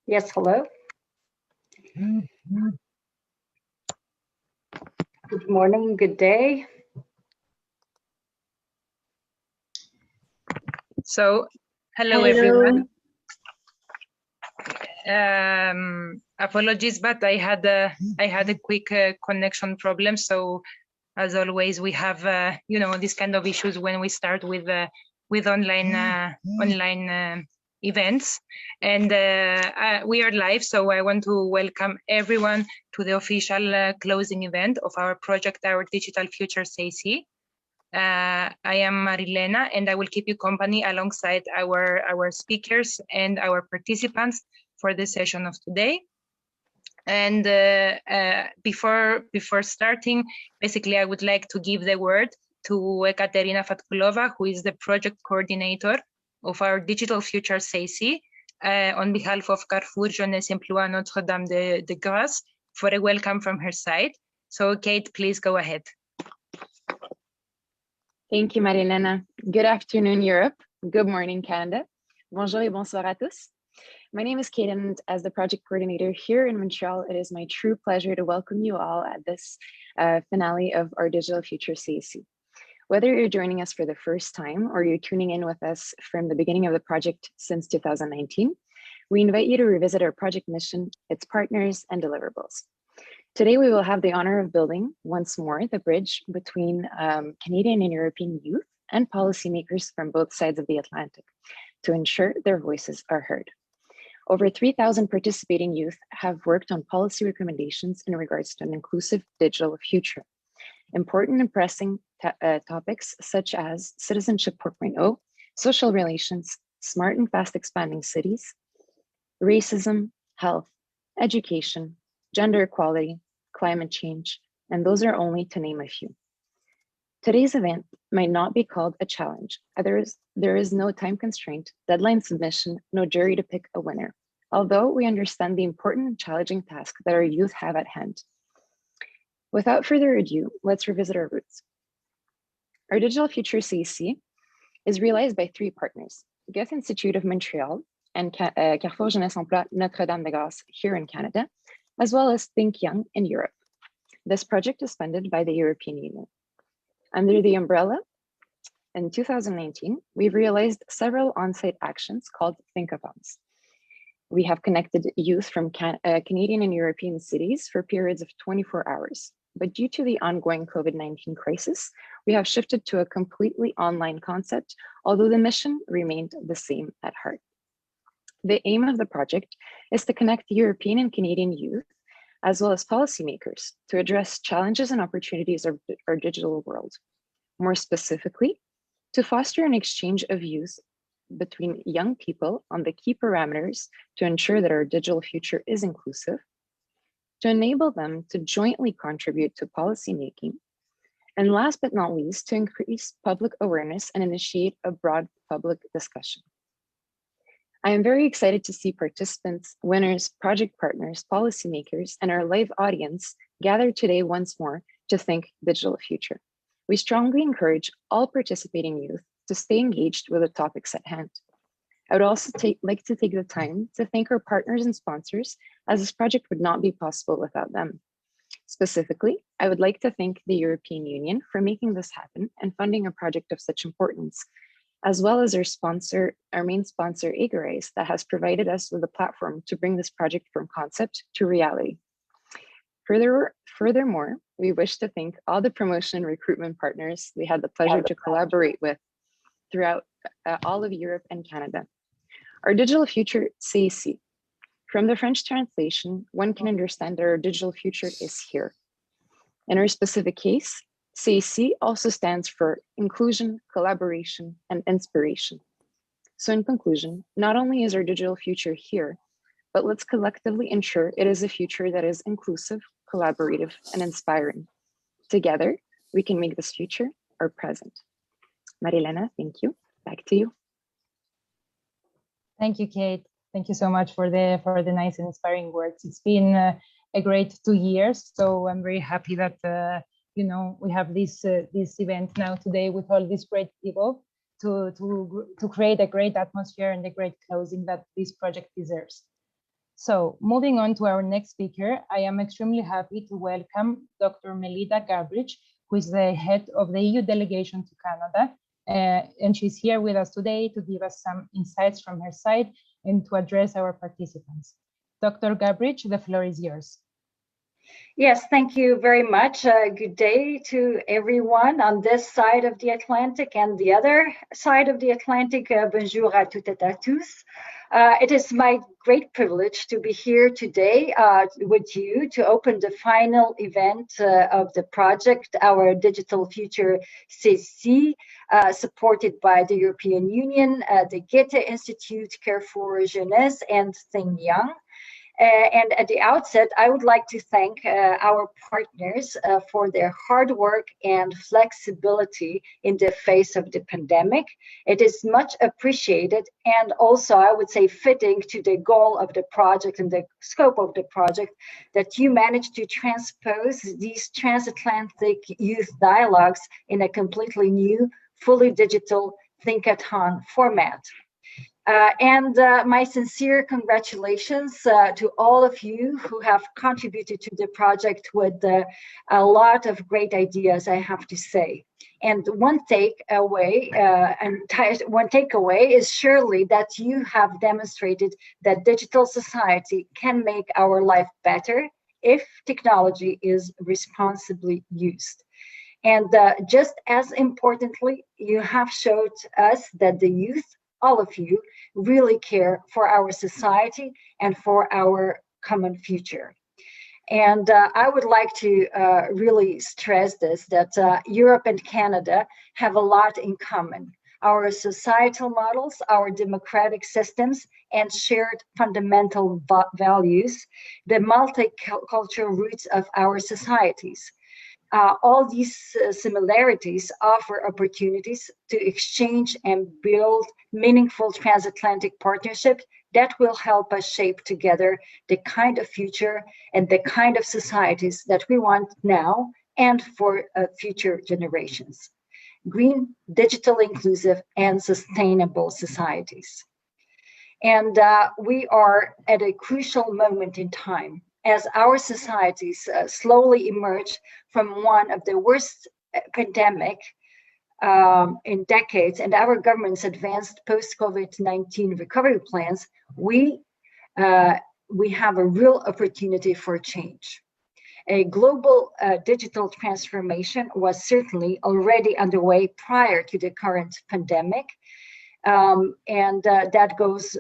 Yes, hello. Good morning, good day. So, hello. Everyone. Apologies, but I had a quick connection problem. So, as always, we have these kind of issues when we start with online events, and we are live. So I want to welcome everyone to the official closing event of our project, Our Digital Future CAC. I am Marilena, and I will keep you company alongside our speakers and our participants for the session of today. And before starting, basically, I would like to give the word to Ekaterina Fatkulova, who is the project coordinator of our Digital Future CAC, on behalf of Carrefour, Jeunesse, Emploi, Notre-Dame de Grâce, for a welcome from her side. So, Kate, please go ahead. Thank you, Marilena. Good afternoon, Europe. Good morning, Canada. Bonjour et bonsoir à tous. My name is Kate, and as the project coordinator here in Montreal, it is my true pleasure to welcome you all at this finale of our Digital Future CAC. Whether you're joining us for the first time or you're tuning in with us from the beginning of the project since 2019, we invite you to revisit our project mission, its partners, and deliverables. Today, we will have the honor of building once more the bridge between Canadian and European youth and policymakers from both sides of the Atlantic to ensure their voices are heard. Over 3,000 participating youth have worked on policy recommendations in regards to an inclusive digital future. Important and pressing topics such as Citizenship 4.0, social relations, smart and fast expanding cities, racism, health, education, gender equality, climate change, and those are only to name a few. Today's event might not be called a challenge. There is no time constraint, deadline submission, no jury to pick a winner, although we understand the important and challenging task that our youth have at hand. Without further ado, let's revisit our roots. Our Digital Future CAC is realized by three partners, Goethe-Institut of Montreal and Carrefour, Jeunesse, Emploi, Notre-Dame de Grâce here in Canada, as well as ThinkYoung in Europe. This project is funded by the European Union. Under the umbrella, in 2019, we've realized several on-site actions called Thinkathons. We have connected youth from Canadian and European cities for periods of 24 hours. But due to the ongoing COVID-19 crisis, we have shifted to a completely online concept, although the mission remained the same at heart. The aim of the project is to connect European and Canadian youth, as well as policymakers, to address challenges and opportunities of our digital world. More specifically, to foster an exchange of views between young people on the key parameters to ensure that our digital future is inclusive, to enable them to jointly contribute to policymaking, and last but not least, to increase public awareness and initiate a broad public discussion. I am very excited to see participants, winners, project partners, policymakers, and our live audience gather today once more to think digital future. We strongly encourage all participating youth to stay engaged with the topics at hand. I would also like to take the time to thank our partners and sponsors, as this project would not be possible without them. Specifically, I would like to thank the European Union for making this happen and funding a project of such importance, as well as our main sponsor, Agile, that has provided us with a platform to bring this project from concept to reality. Furthermore, we wish to thank all the promotion and recruitment partners we had the pleasure to collaborate with throughout all of Europe and Canada. Our Digital Future CAC. From the French translation, one can understand that our digital future is here. In our specific case, CAC also stands for inclusion, collaboration, and inspiration. So in conclusion, not only is our digital future here, but let's collectively ensure it is a future that is inclusive, collaborative, and inspiring. Together, we can make this future our present. Marilena, thank you. Back to you. Thank you, Kate. Thank you so much for the nice and inspiring words. It's been a great 2 years, so I'm very happy that we have this event now today with all these great people to create a great atmosphere and a great closing that this project deserves. So moving on to our next speaker, I am extremely happy to welcome Dr. Melitta Garbridge, who is the head of the EU delegation to Canada. And she's here with us today to give us some insights from her side and to address our participants. Dr. Garbridge, the floor is yours. Yes, thank you very much. Good day to everyone on this side of the Atlantic and the other side of the Atlantic. Bonjour à toutes et à tous. It is my great privilege to be here today with you to open the final event of the project, our Digital Future CC, supported by the European Union, the Goethe-Institut, Carrefour, Jeunesse, and ThinkYoung. And at the outset, I would like to thank our partners for their hard work and flexibility in the face of the pandemic. It is much appreciated and also, I would say, fitting to the goal of the project and the scope of the project that you managed to transpose these transatlantic youth dialogues in a completely new, fully digital Thinkathon format. My sincere congratulations to all of you who have contributed to the project with a lot of great ideas, I have to say. And one takeaway is surely that you have demonstrated that digital society can make our life better if technology is responsibly used. And just as importantly, you have showed us that the youth, all of you, really care for our society and for our common future. And I would like to really stress this, that Europe and Canada have a lot in common. Our societal models, our democratic systems, and shared fundamental values, the multicultural roots of our societies. All these similarities offer opportunities to exchange and build meaningful transatlantic partnerships that will help us shape together the kind of future and the kind of societies that we want now and for future generations. Green, digital, inclusive, and sustainable societies. And we are at a crucial moment in time as our societies slowly emerge from one of the worst pandemic in decades, and our government's advanced post-COVID-19 recovery plans, we have a real opportunity for change. A global digital transformation was certainly already underway prior to the current pandemic, and that goes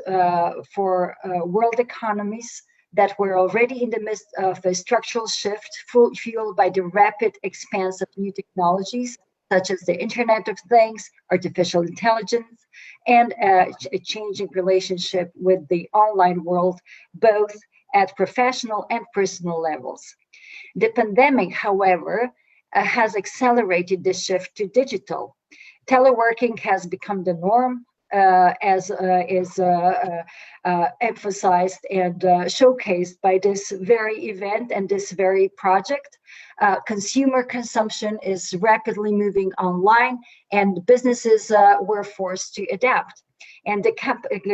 for world economies that were already in the midst of a structural shift fueled by the rapid expanse of new technologies, such as the Internet of Things, artificial intelligence, and a changing relationship with the online world, both at professional and personal levels. The pandemic, however, has accelerated the shift to digital. Teleworking has become the norm, as is emphasized and showcased by this very event and this very project. Consumer consumption is rapidly moving online, and businesses were forced to adapt. And the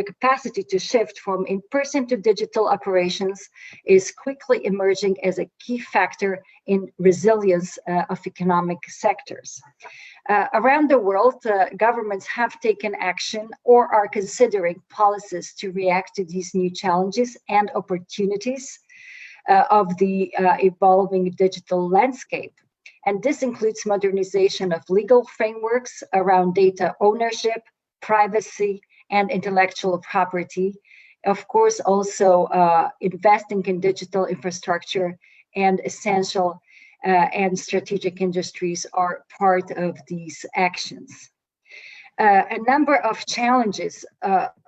capacity to shift from in-person to digital operations is quickly emerging as a key factor in resilience of economic sectors. Around the world, governments have taken action or are considering policies to react to these new challenges and opportunities of the evolving digital landscape. And this includes modernization of legal frameworks around data ownership, privacy, and intellectual property. Of course, also investing in digital infrastructure and essential and strategic industries are part of these actions. A number of challenges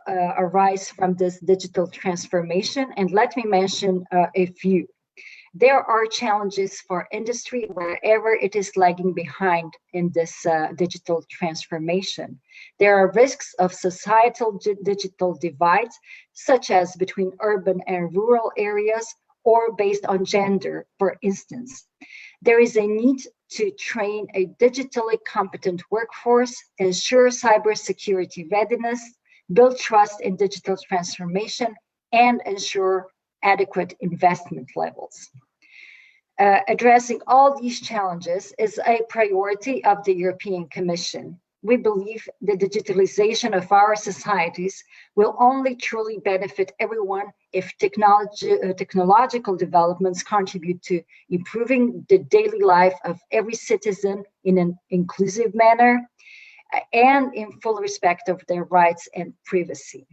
arise from this digital transformation, and let me mention a few. There are challenges for industry wherever it is lagging behind in this digital transformation. There are risks of societal digital divides, such as between urban and rural areas, or based on gender, for instance. There is a need to train a digitally competent workforce, ensure cybersecurity readiness, build trust in digital transformation, and ensure adequate investment levels. Addressing all these challenges is a priority of the European Commission. We believe the digitalization of our societies will only truly benefit everyone if technological developments contribute to improving the daily life of every citizen in an inclusive manner and in full respect of their rights and privacy,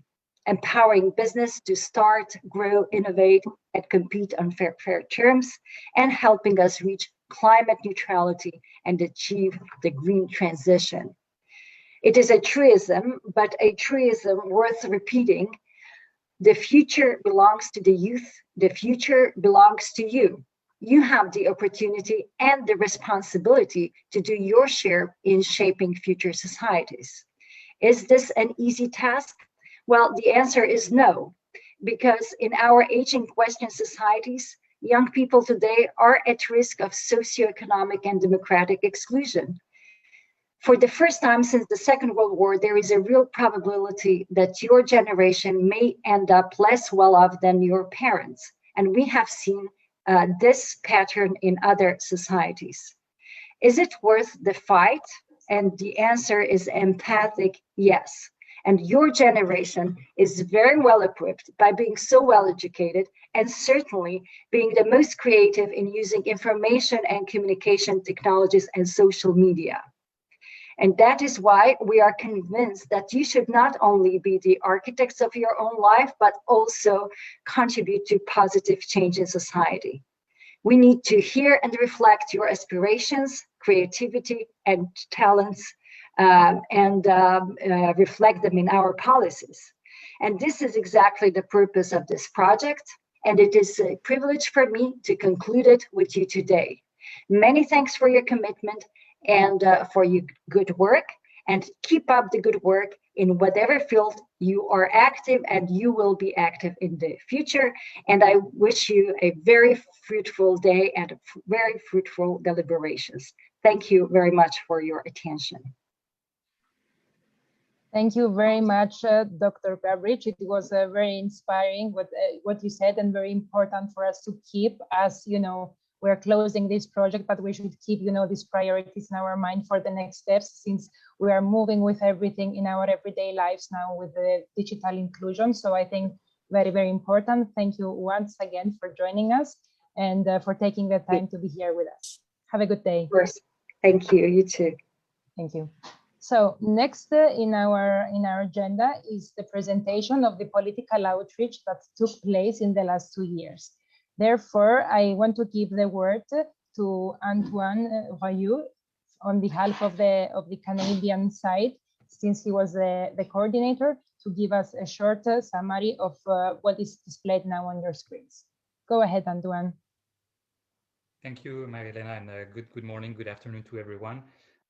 empowering business to start, grow, innovate, and compete on fair terms, and helping us reach climate neutrality and achieve the green transition. It is a truism, but a truism worth repeating. The future belongs to the youth. The future belongs to you. You have the opportunity and the responsibility to do your share in shaping future societies. Is this an easy task? Well, the answer is no, because in our aging Western societies, young people today are at risk of socioeconomic and democratic exclusion. For the first time since the Second World War, there is a real probability that your generation may end up less well off than your parents. And we have seen this pattern in other societies. Is it worth the fight? And the answer is emphatic yes. And your generation is very well equipped by being so well educated and certainly being the most creative in using information and communication technologies and social media. And that is why we are convinced that you should not only be the architects of your own life, but also contribute to positive change in society. We need to hear and reflect your aspirations, creativity, and talents, and reflect them in our policies. And this is exactly the purpose of this project. And it is a privilege for me to conclude it with you today. Many thanks for your commitment and for your good work, and keep up the good work in whatever field you are active, and you will be active in the future. And I wish you a very fruitful day and very fruitful deliberations. Thank you very much for your attention. Thank you very much, Dr. Gabrič. It was very inspiring what you said, and very important for us to keep, as you know, we're closing this project, but we should keep, these priorities in our mind for the next steps, since we are moving with everything in our everyday lives now with the digital inclusion. So I think very, very important. Thank you once again for joining us and for taking the time to be here with us. Have a good day. Of course. Thank you. You too. Thank you. So next in our agenda is the presentation of the political outreach that took place in the last 2 years. Therefore, I want to give the word to Antoine Royou on behalf of the Canadian side, since he was the coordinator, to give us a short summary of what is displayed now on your screens. Go ahead, Antoine. Thank you, Marilena, and good morning, good afternoon to everyone.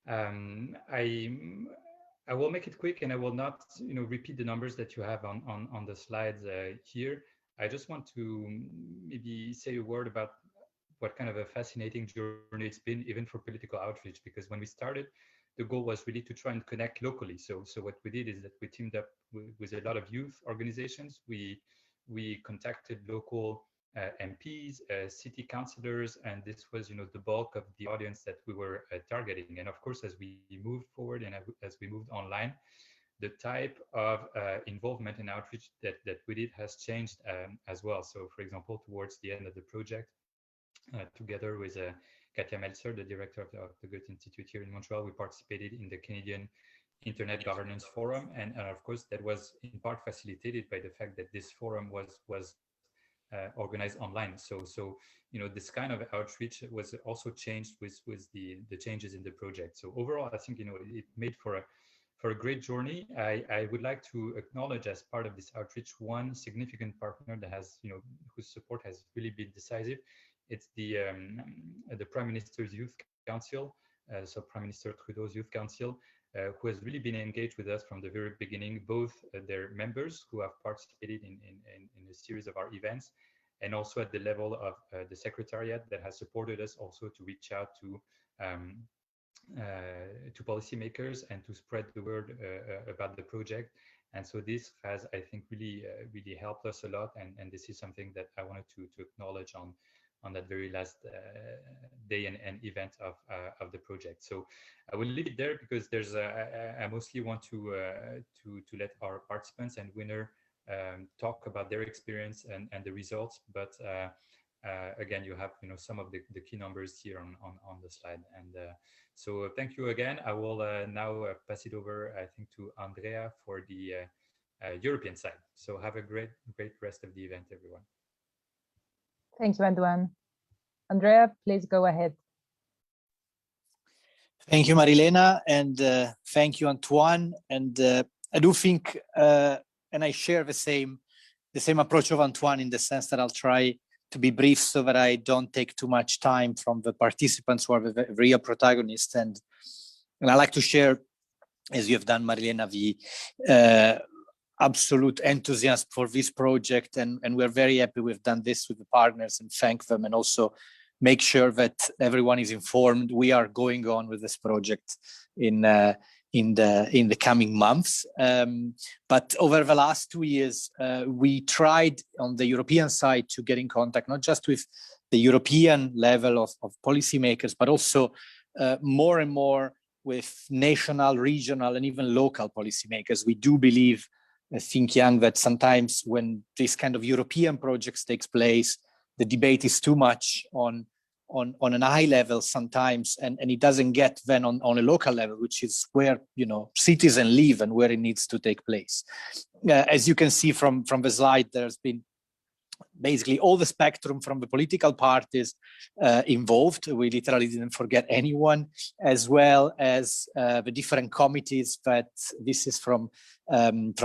I will make it quick, and I will not, repeat the numbers that you have on the slides here. I just want to maybe say a word about what kind of a fascinating journey it's been, even for political outreach, because when we started, the goal was really to try and connect locally. So what we did is that we teamed up with a lot of youth organizations. We contacted local MPs, city councillors, and this was, the bulk of the audience that we were targeting. And of course, as we moved forward and as we moved online, the type of involvement and outreach that we did has changed as well. So, for example, towards the end of the project, together with Katia Meltzer, the director of the Goethe-Institut here in Montreal, we participated in the Canadian Internet Governance Forum, and of course, that was in part facilitated by the fact that this forum was organized online. So this kind of outreach was also changed with the changes in the project. So overall, I think it made for a great journey. I would like to acknowledge, as part of this outreach, one significant partner that has, whose support has really been decisive. It's the Prime Minister's Youth Council, so Prime Minister Trudeau's Youth Council, who has really been engaged with us from the very beginning, both their members who have participated in a series of our events, and also at the level of the Secretariat that has supported us also to reach out to to policymakers and to spread the word about the project. And so this has, I think, really really helped us a lot. And this is something that I wanted to acknowledge on that very last day and event of the project. So I will leave it there because there's I mostly want to let our participants and winner talk about their experience and the results. But again, you have some of the key numbers here on the slide. And so thank you again. I will now pass it over, I think, to Andrea for the European side. So have a great rest of the event, everyone. Thank you, Antoine. Andrea, please go ahead. Thank you, Marilena, and thank you, Antoine. And I do think, and I share the same approach of Antoine in the sense that I'll try to be brief so that I don't take too much time from the participants who are the real protagonists. And I like to share, as you have done, Marilena, the absolute enthusiasm for this project. And we're very happy we've done this with the partners and thank them, and also make sure that everyone is informed. We are going on with this project in the coming months. But over the last 2 years, we tried on the European side to get in contact, not just with the European level of policymakers, but also more and more with national, regional, and even local policymakers. We do believe, ThinkYoung, that sometimes when this kind of European projects takes place, the debate is too much on an high level sometimes, and it doesn't get then on a local level, which is where citizens live and where it needs to take place. As you can see from the slide, there's been basically all the spectrum from the political parties involved. We literally didn't forget anyone, as well as the different committees that this is from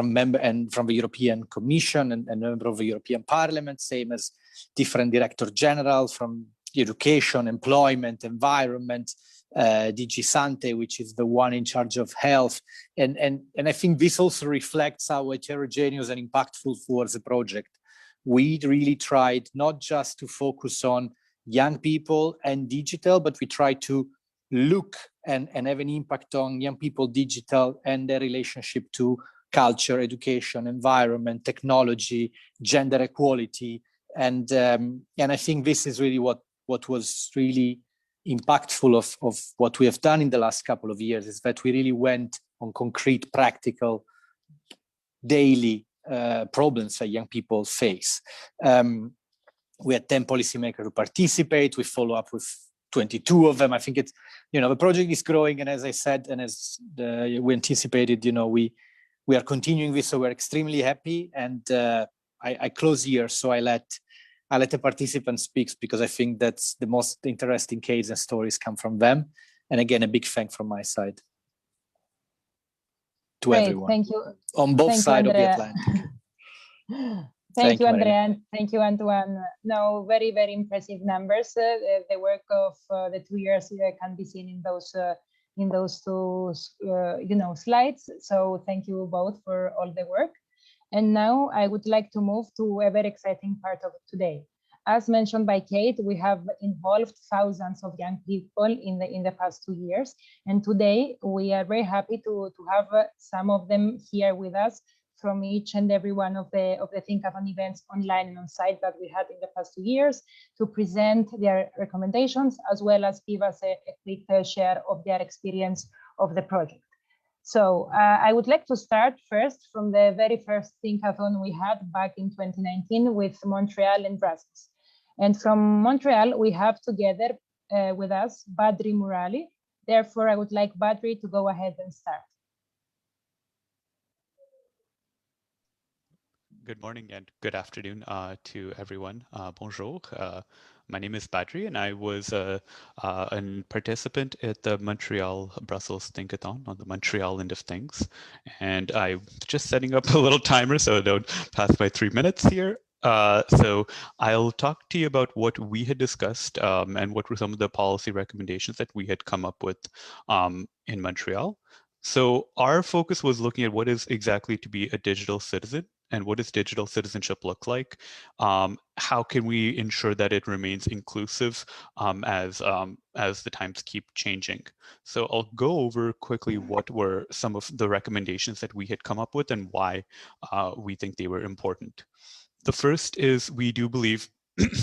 member and from the European Commission and member of the European Parliament, same as different director generals from education, employment, environment, DG Sante, which is the one in charge of health. And I think this also reflects how heterogeneous and impactful was the project. We really tried not just to focus on young people and digital, but we tried to look and have an impact on young people, digital, and their relationship to culture, education, environment, technology, gender equality. And I think this is really what was really impactful of what we have done in the last couple of years, is that we really went on concrete, practical, daily problems that young people face. We had 10 policymakers who participate. We follow up with 22 of them. I think it's, the project is growing. And as I said, and as we anticipated, we are continuing this. So we're extremely happy. And I close here. So I let the participants speak, because I think that's the most interesting case and stories come from them. And again, a big thank from my side to everyone. Thank you. On both sides of the Atlantic. Thank you, Andrea, and thank you, Antoine. No, very, very impressive numbers. The work of the 2 years can be seen in those two, slides. So thank you both for all the work. And now I would like to move to a very exciting part of today. As mentioned by Kate, we have involved thousands of young people in the past 2 years. And today we are very happy to have some of them here with us from each and every one of the Thinkathon events online and on site that we had in the past 2 years, to present their recommendations, as well as give us a quick share of their experience of the project. So I would like to start first from the very first Thinkathon we had back in 2019 with Montreal and Dragos. And from Montreal, we have together with us Badri Murali. Therefore, I would like Badri to go ahead and start. Good morning and good afternoon to everyone. Bonjour. My name is Badri, and I was a participant at the Montreal-Brussels Thinkathon on the Montreal end of things. And I'm just setting up a little timer so I don't pass my 3 minutes here. So I'll talk to you about what we had discussed and what were some of the policy recommendations that we had come up with in Montreal. So our focus was looking at what is exactly to be a digital citizen and what does digital citizenship look like? How can we ensure that it remains inclusive as the times keep changing? So I'll go over quickly what were some of the recommendations that we had come up with and why we think they were important. The first is we do believe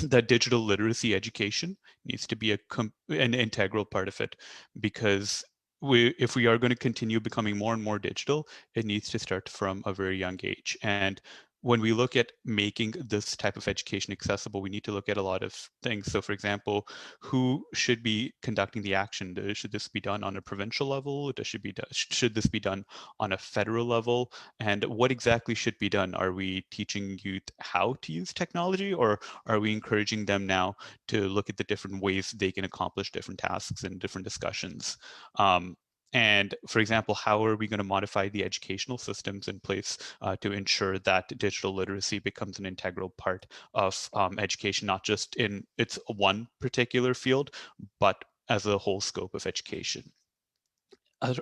that digital literacy education needs to be an integral part of it, because if we are going to continue becoming more and more digital, it needs to start from a very young age. And when we look at making this type of education accessible, we need to look at a lot of things. So for example, who should be conducting the action? Should this be done on a provincial level? Should this be done on a federal level? And what exactly should be done? Are we teaching youth how to use technology, or are we encouraging them now to look at the different ways they can accomplish different tasks and different discussions? And for example, how are we going to modify the educational systems in place to ensure that digital literacy becomes an integral part of education, not just in its one particular field, but as a whole scope of education?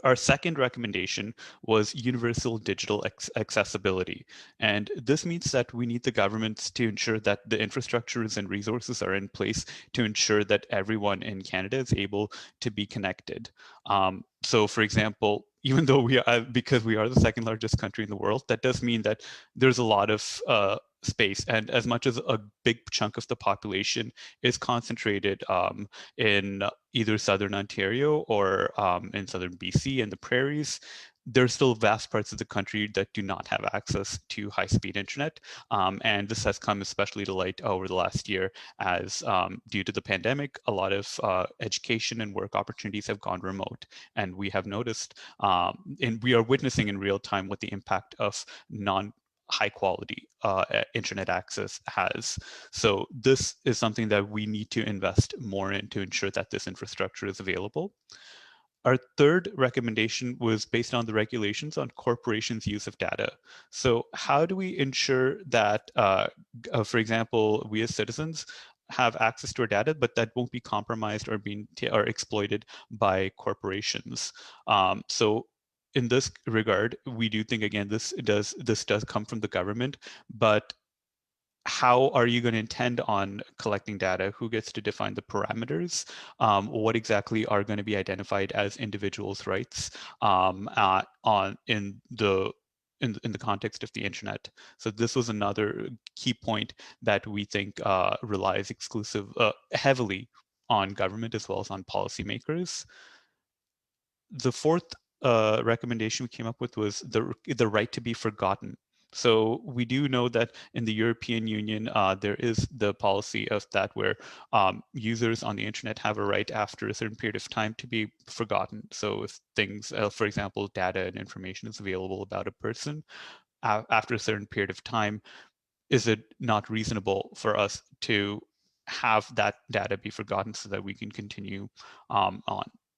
Our second recommendation was universal digital accessibility. And this means that we need the governments to ensure that the infrastructures and resources are in place to ensure that everyone in Canada is able to be connected. So for example, even though because we are the second largest country in the world, that does mean that there's a lot of space. And as much as a big chunk of the population is concentrated in either Southern Ontario or in Southern BC and the prairies, there's still vast parts of the country that do not have access to high-speed internet. And this has come especially to light over the last year as due to the pandemic, a lot of education and work opportunities have gone remote. And we have noticed, and we are witnessing in real time what the impact of high quality internet access has. So this is something that we need to invest more in to ensure that this infrastructure is available. Our third recommendation was based on the regulations on corporations' use of data. So how do we ensure that, for example, we as citizens have access to our data, but that won't be compromised or exploited by corporations? So in this regard, we do think, again, this does come from the government, but how are you going to intend on collecting data? Who gets to define the parameters? What exactly are going to be identified as individuals' rights in the context of the internet? So this was another key point that we think relies heavily on government as well as on policymakers. The fourth recommendation we came up with was the right to be forgotten. So we do know that in the European Union, there is the policy of that where users on the internet have a right after a certain period of time to be forgotten. So if things, for example, data and information is available about a person, after a certain period of time, is it not reasonable for us to have that data be forgotten so that we can continue on?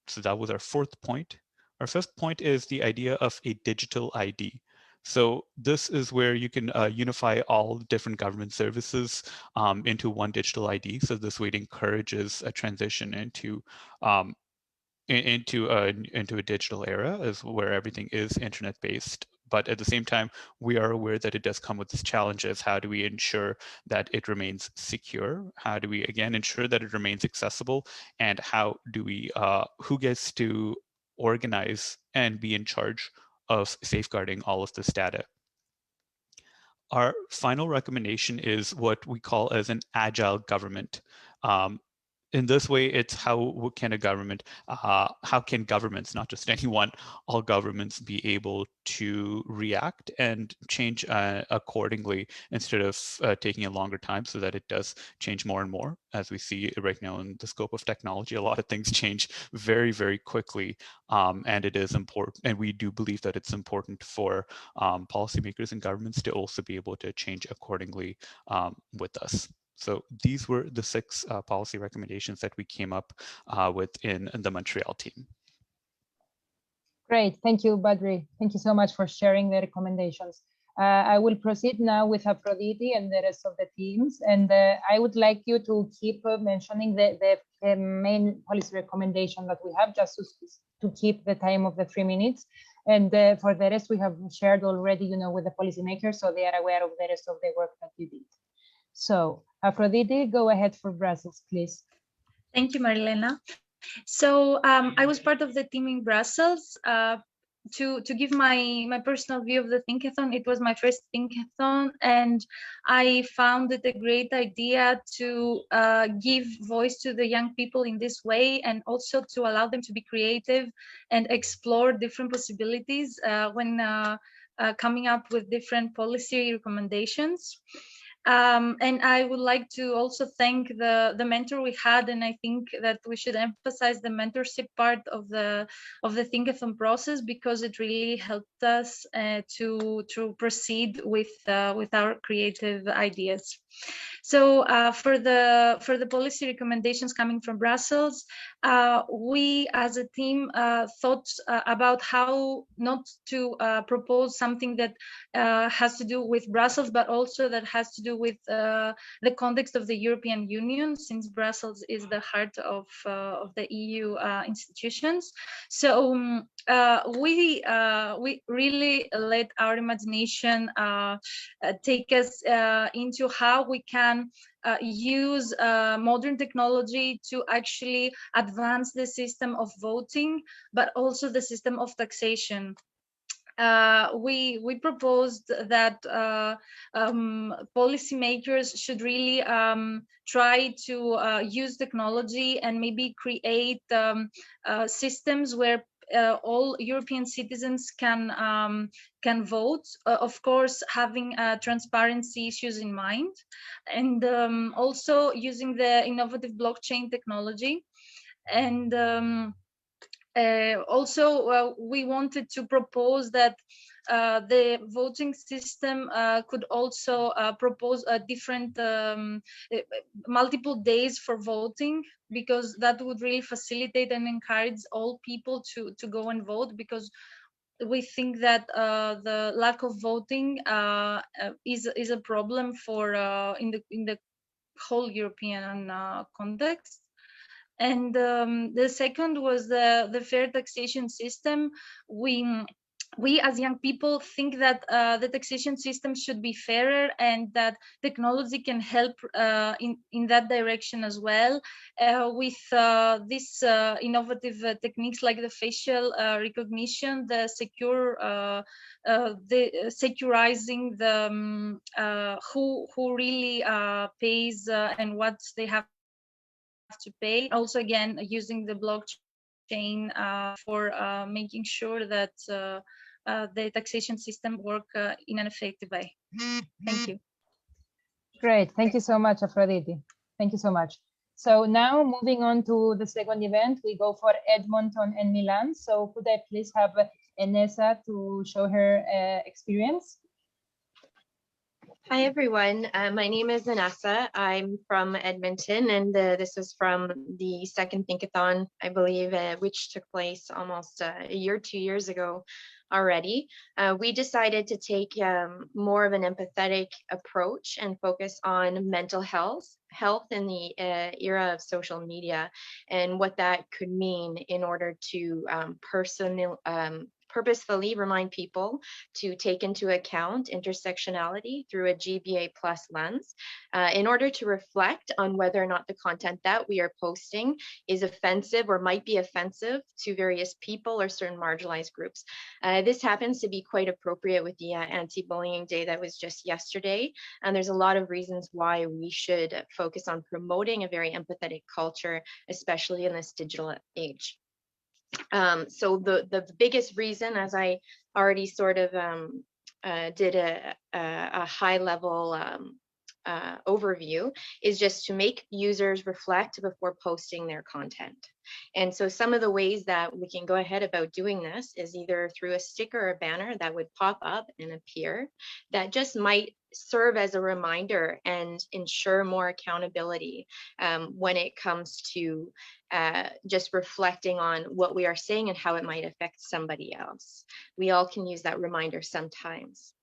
So that was our fourth point. Our fifth point is the idea of a digital ID. So this is where you can unify all different government services into one digital ID. So this way it encourages a transition into a digital era, is where everything is internet based. But at the same time, we are aware that it does come with these challenges. How do we ensure that it remains secure? How do we, again, ensure that it remains accessible? And how do we, who gets to organize and be in charge of safeguarding all of this data? Our final recommendation is what we call as an agile government. In this way, it's how can governments, not just anyone, all governments be able to react and change accordingly instead of taking a longer time, so that it does change more and more. As we see right now in the scope of technology, a lot of things change very, very quickly, and it is important. And we do believe that it's important for policymakers and governments to also be able to change accordingly with us. So these were the 6 policy recommendations that we came up with in the Montreal team. Great, thank you, Badri. Thank you so much for sharing the recommendations. I will proceed now with Aphrodite and the rest of the teams, and I would like you to keep mentioning the main policy recommendation that we have, just to keep the time of the 3 minutes. And for the rest, we have shared already, with the policymakers, so they are aware of the rest of the work that you did. So, Aphrodite, go ahead for Brussels, please. Thank you, Marilena. So I was part of the team in Brussels. To give my personal view of the Thinkathon, it was my first Thinkathon, and I found it a great idea to give voice to the young people in this way, and also to allow them to be creative and explore different possibilities when coming up with different policy recommendations. And I would like to also thank the mentor we had, and I think that we should emphasize the mentorship part of the Thinkathon process, because it really helped us to proceed with our creative ideas. So for the policy recommendations coming from Brussels, we as a team thought about how not to propose something that has to do with Brussels, but also that has to do with the context of the European Union, since Brussels is the heart of the EU institutions. So we really let our imagination take us into how we can use modern technology to actually advance the system of voting, but also the system of taxation. We proposed that policymakers should really try to use technology and maybe create systems where all European citizens can vote, of course, having transparency issues in mind, and also using the innovative blockchain technology. And also, we wanted to propose that the voting system could also propose a different multiple days for voting, because that would really facilitate and encourage all people to go and vote, because we think that the lack of voting is a problem for in the whole European context. And the second was the fair taxation system. We as young people think that the taxation system should be fairer, and that technology can help in that direction as well, with these innovative techniques like the facial recognition, the securizing the who really pays and what they have to pay. Also, again, using the blockchain for making sure that the taxation system work in an effective way. Thank you. Great, thank you so much, Aphrodite. Thank you so much. So now moving on to the second event, we go for Edmonton and Milan. So could I please have Enessa to show her experience? Hi, everyone. My name is Vanessa. I'm from Edmonton, and this was from the second Thinkathon, I believe, which took place almost a year, 2 years ago already. We decided to take more of an empathetic approach and focus on mental health in the era of social media, and what that could mean in order to purposefully remind people to take into account intersectionality through a GBA+ lens, in order to reflect on whether or not the content that we are posting is offensive or might be offensive to various people or certain marginalized groups. This happens to be quite appropriate with the anti-bullying day that was just yesterday, and there's a lot of reasons why we should focus on promoting a very empathetic culture, especially in this digital age. So the biggest reason, as I already sort of did a high level overview, is just to make users reflect before posting their content. And so some of the ways that we can go ahead about doing this is either through a sticker or a banner that would pop up and appear, that just might serve as a reminder and ensure more accountability when it comes to just reflecting on what we are saying and how it might affect somebody else. We all can use that reminder sometimes.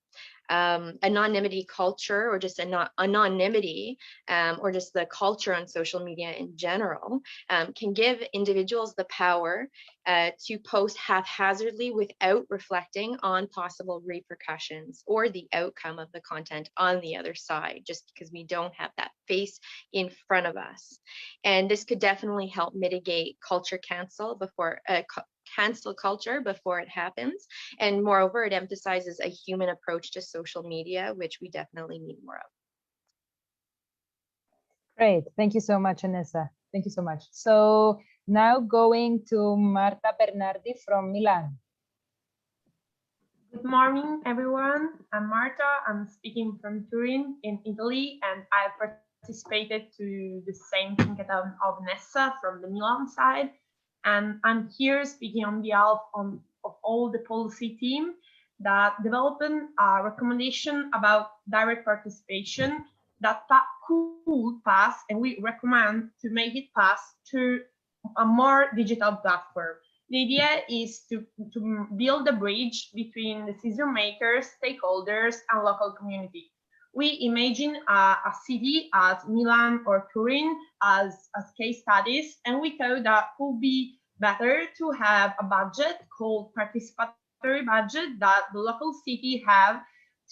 Anonymity culture, or just anonymity, or just the culture on social media in general, can give individuals the power to post haphazardly without reflecting on possible repercussions or the outcome of the content on the other side, just because we don't have that face in front of us. And this could definitely help mitigate culture cancel culture before it happens. And moreover, it emphasizes a human approach to social media, which we definitely need more of. Great. Thank you so much, Anessa. Thank you so much. So now going to Marta Bernardi from Milan. Good morning, everyone. I'm Marta. I'm speaking from Turin in Italy, and I've participated to the same Thinkathon of Nessa from the Milan side. And I'm here speaking on behalf of all the policy team that developed a recommendation about direct participation that could pass, and we recommend to make it pass to a more digital platform. The idea is to build a bridge between decision makers, stakeholders, and local community. We imagine a city as Milan or Turin as case studies, and we thought that would be better to have a budget called participatory budget that the local city have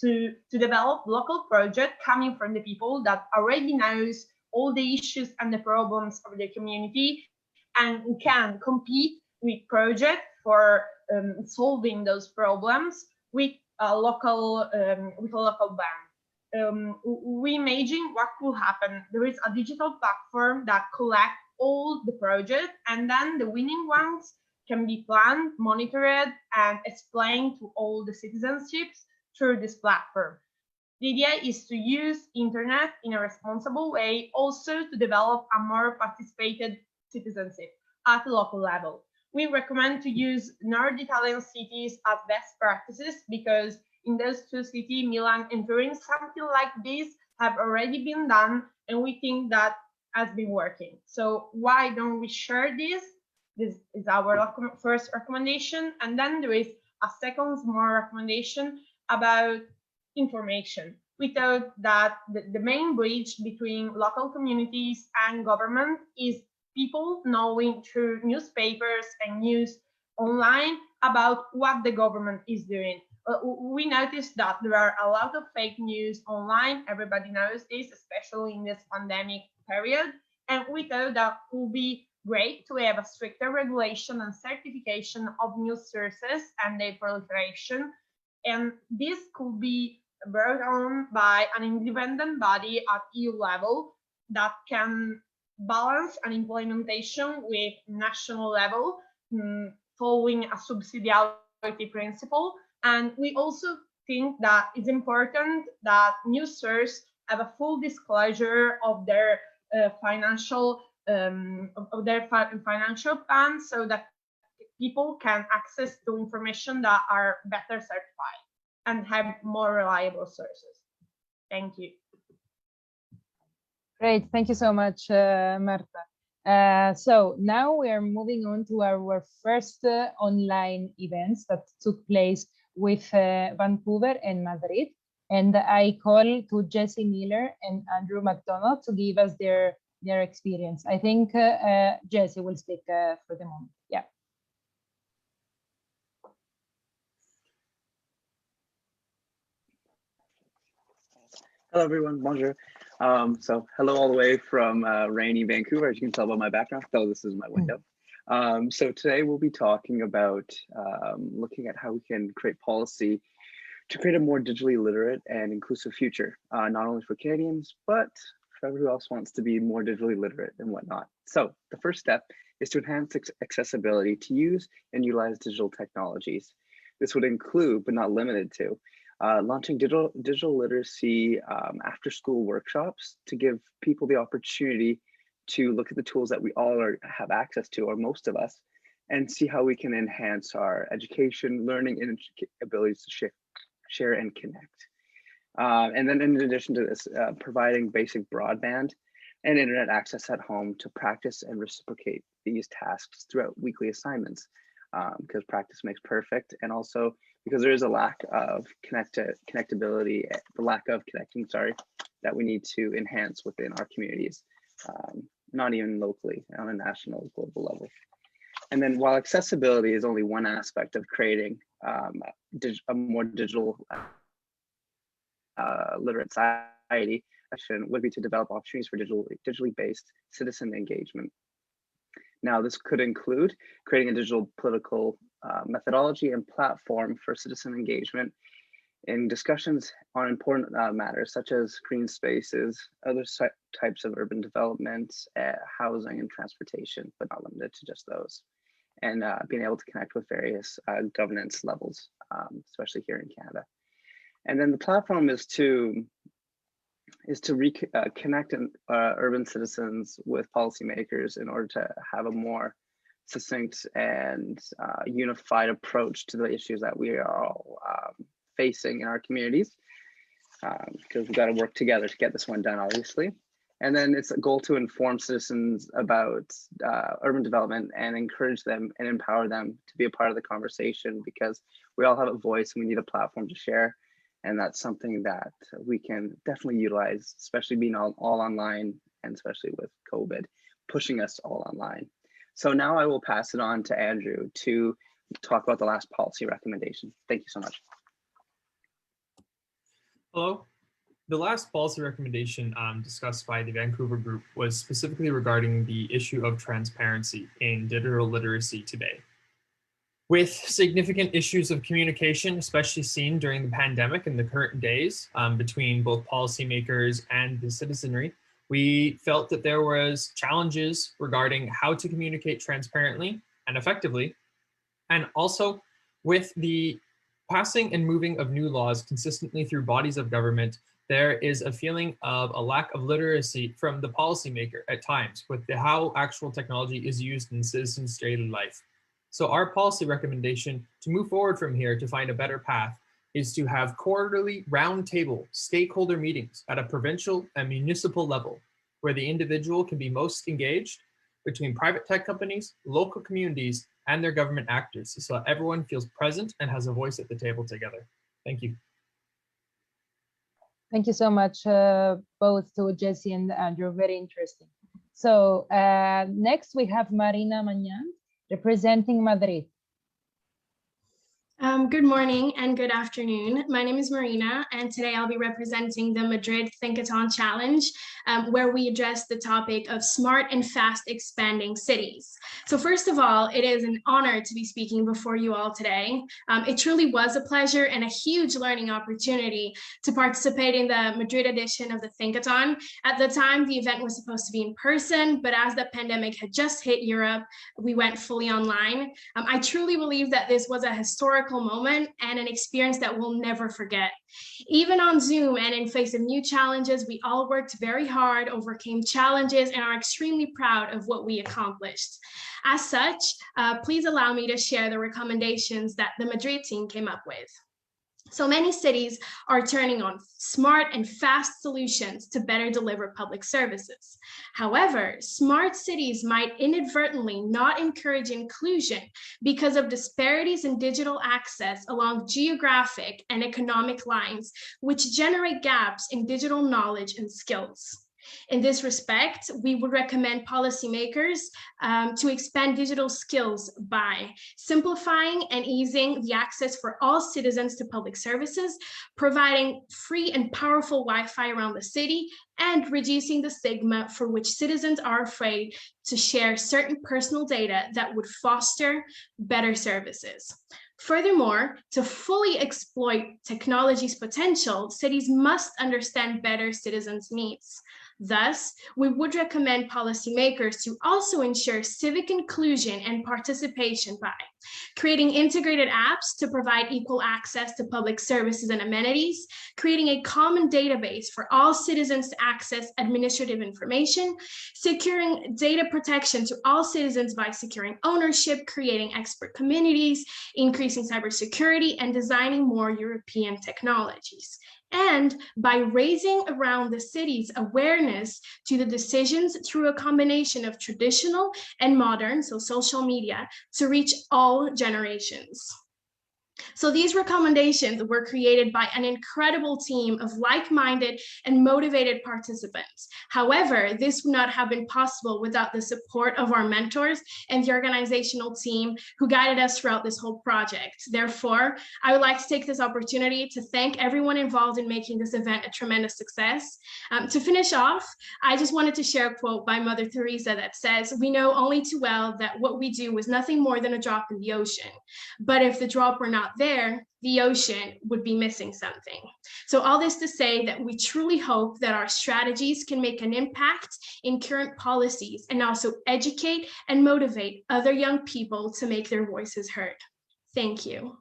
to develop local project coming from the people that already knows all the issues and the problems of the community, and can compete with project for solving those problems with a local bank. We imagine what could happen. There is a digital platform that collects all the projects, and then the winning ones can be planned, monitored, and explained to all the citizenships through this platform. The idea is to use internet in a responsible way, also to develop a more participated citizenship at the local level. We recommend to use North Italian cities as best practices, because in those two cities, Milan and Turin, something like this have already been done, and we think that has been working. So why don't we share this? This is our first recommendation. And then there is a second small recommendation about information. We thought that the main bridge between local communities and government is people knowing through newspapers and news online about what the government is doing. We noticed that there are a lot of fake news online. Everybody knows this, especially in this pandemic period. And we thought that would be great to have a stricter regulation and certification of news sources and their proliferation. And this could be brought on by an independent body at EU level that can balance an implementation with national level, following a subsidiarity principle. And we also think that it's important that news sources have a full disclosure of their financial plan, so that people can access to information that are better certified and have more reliable sources. Thank you. Great, thank you so much, Marta. So now we are moving on to our first online events that took place with Vancouver and Madrid. And I call to Jesse Miller and Andrew McDonald to give us their experience. I think Jesse will speak for the moment. Yeah. Hello, everyone. Bonjour. So hello all the way from rainy Vancouver, as you can tell by my background, though this is my window. So today we'll be talking about looking at how we can create policy to create a more digitally literate and inclusive future, not only for Canadians, but for everyone who else wants to be more digitally literate and whatnot. So the first step is to enhance accessibility to use and utilize digital technologies. This would include, but not limited to, launching digital literacy after school workshops to give people the opportunity to look at the tools that we all have access to, or most of us, and see how we can enhance our education, learning, and abilities to share and connect. And then in addition to this, providing basic broadband and internet access at home to practice and reciprocate these tasks throughout weekly assignments. because practice makes perfect, and also because there is a lack of connectability, the lack of connecting, that we need to enhance within our communities, not even locally, on a national, global level. And then while accessibility is only one aspect of creating a more digital literate society, would be to develop opportunities for digitally based citizen engagement. Now, this could include creating a digital political methodology and platform for citizen engagement in discussions on important matters such as green spaces, other types of urban development, housing and transportation, but not limited to just those. And being able to connect with various governance levels, especially here in Canada. And then the platform is to connect urban citizens with policymakers in order to have a more succinct and unified approach to the issues that we are all facing in our communities, because we've got to work together to get this one done, obviously. And then it's a goal to inform citizens about urban development and encourage them and empower them to be a part of the conversation, because we all have a voice and we need a platform to share. And that's something that we can definitely utilize, especially being all online, and especially with COVID pushing us all online. So now I will pass it on to Andrew to talk about the last policy recommendation. Thank you so much. Hello. The last policy recommendation discussed by the Vancouver group was specifically regarding the issue of transparency in digital literacy today. With significant issues of communication, especially seen during the pandemic and the current days between both policymakers and the citizenry, we felt that there was challenges regarding how to communicate transparently and effectively. And also with the passing and moving of new laws consistently through bodies of government, there is a feeling of a lack of literacy from the policymaker at times with how actual technology is used in citizens' daily life. So our policy recommendation to move forward from here to find a better path is to have quarterly roundtable stakeholder meetings at a provincial and municipal level, where the individual can be most engaged between private tech companies, local communities, and their government actors, so that everyone feels present and has a voice at the table together. Thank you. Thank you so much, both to Jesse and Andrew, very interesting. So next we have Marina Magnan, representing Madrid. Good morning and good afternoon. My name is Marina, and today I'll be representing the Madrid Thinkathon Challenge, where we address the topic of smart and fast expanding cities. So first of all, it is an honor to be speaking before you all today. It truly was a pleasure and a huge learning opportunity to participate in the Madrid edition of the Thinkathon. At the time, the event was supposed to be in person, but as the pandemic had just hit Europe, we went fully online. I truly believe that this was a historical moment and an experience that we'll never forget. Even on Zoom and in face of new challenges, we all worked very hard, overcame challenges, and are extremely proud of what we accomplished. As such, please allow me to share the recommendations that the Madrid team came up with. So many cities are turning on smart and fast solutions to better deliver public services. However, smart cities might inadvertently not encourage inclusion because of disparities in digital access along geographic and economic lines, which generate gaps in digital knowledge and skills. In this respect, we would recommend policymakers to expand digital skills by simplifying and easing the access for all citizens to public services, providing free and powerful Wi-Fi around the city, and reducing the stigma for which citizens are afraid to share certain personal data that would foster better services. Furthermore, to fully exploit technology's potential, cities must understand better citizens' needs. Thus, we would recommend policymakers to also ensure civic inclusion and participation by creating integrated apps to provide equal access to public services and amenities, creating a common database for all citizens to access administrative information, securing data protection to all citizens by securing ownership, creating expert communities, increasing cybersecurity, and designing more European technologies. and by raising around the city's awareness to the decisions through a combination of traditional and modern, so social media, to reach all generations. So these recommendations were created by an incredible team of like-minded and motivated participants. However, this would not have been possible without the support of our mentors and the organizational team who guided us throughout this whole project. Therefore, I would like to take this opportunity to thank everyone involved in making this event a tremendous success. To finish off, I just wanted to share a quote by Mother Teresa that says, "We know only too well that what we do is nothing more than a drop in the ocean. But if the drop were not there, the ocean would be missing something." So all this to say that we truly hope that our strategies can make an impact in current policies and also educate and motivate other young people to make their voices heard. Thank you.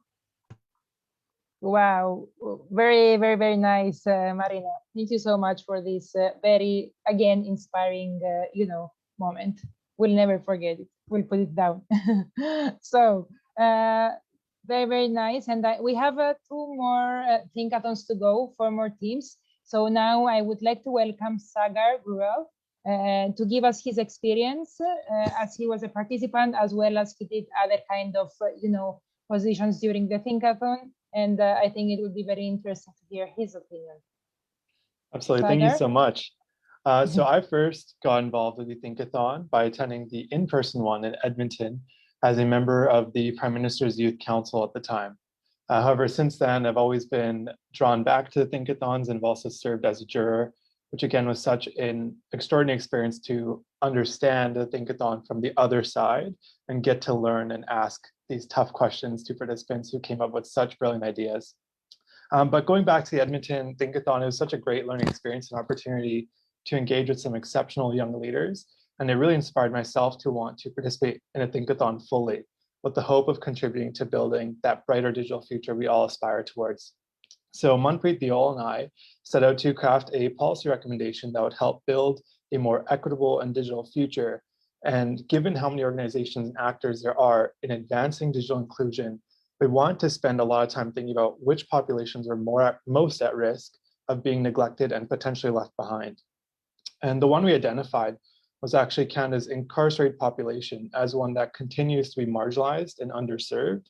Wow, very, very, very nice, Marina. Thank you so much for this very, again, inspiring, moment. We'll never forget it. We'll put it down. So, very, very nice. And we have 2 more Thinkathons to go, 4 more teams. So now I would like to welcome Sagar Guru to give us his experience as he was a participant, as well as he did other kind of, positions during the Thinkathon. And I think it would be very interesting to hear his opinion. Absolutely. Sagar? Thank you so much. So I first got involved with the Thinkathon by attending the in-person one in Edmonton as a member of the Prime Minister's Youth Council at the time. However, since then, I've always been drawn back to the Thinkathons and have also served as a juror, which again was such an extraordinary experience to understand the Thinkathon from the other side and get to learn and ask these tough questions to participants who came up with such brilliant ideas. But going back to the Edmonton Thinkathon, it was such a great learning experience and opportunity to engage with some exceptional young leaders. And it really inspired myself to want to participate in a Thinkathon fully, with the hope of contributing to building that brighter digital future we all aspire towards. So Manpreet Diol and I set out to craft a policy recommendation that would help build a more equitable and digital future. And given how many organizations and actors there are in advancing digital inclusion, we want to spend a lot of time thinking about which populations are most at risk of being neglected and potentially left behind. And the one we identified was actually Canada's incarcerated population as one that continues to be marginalized and underserved.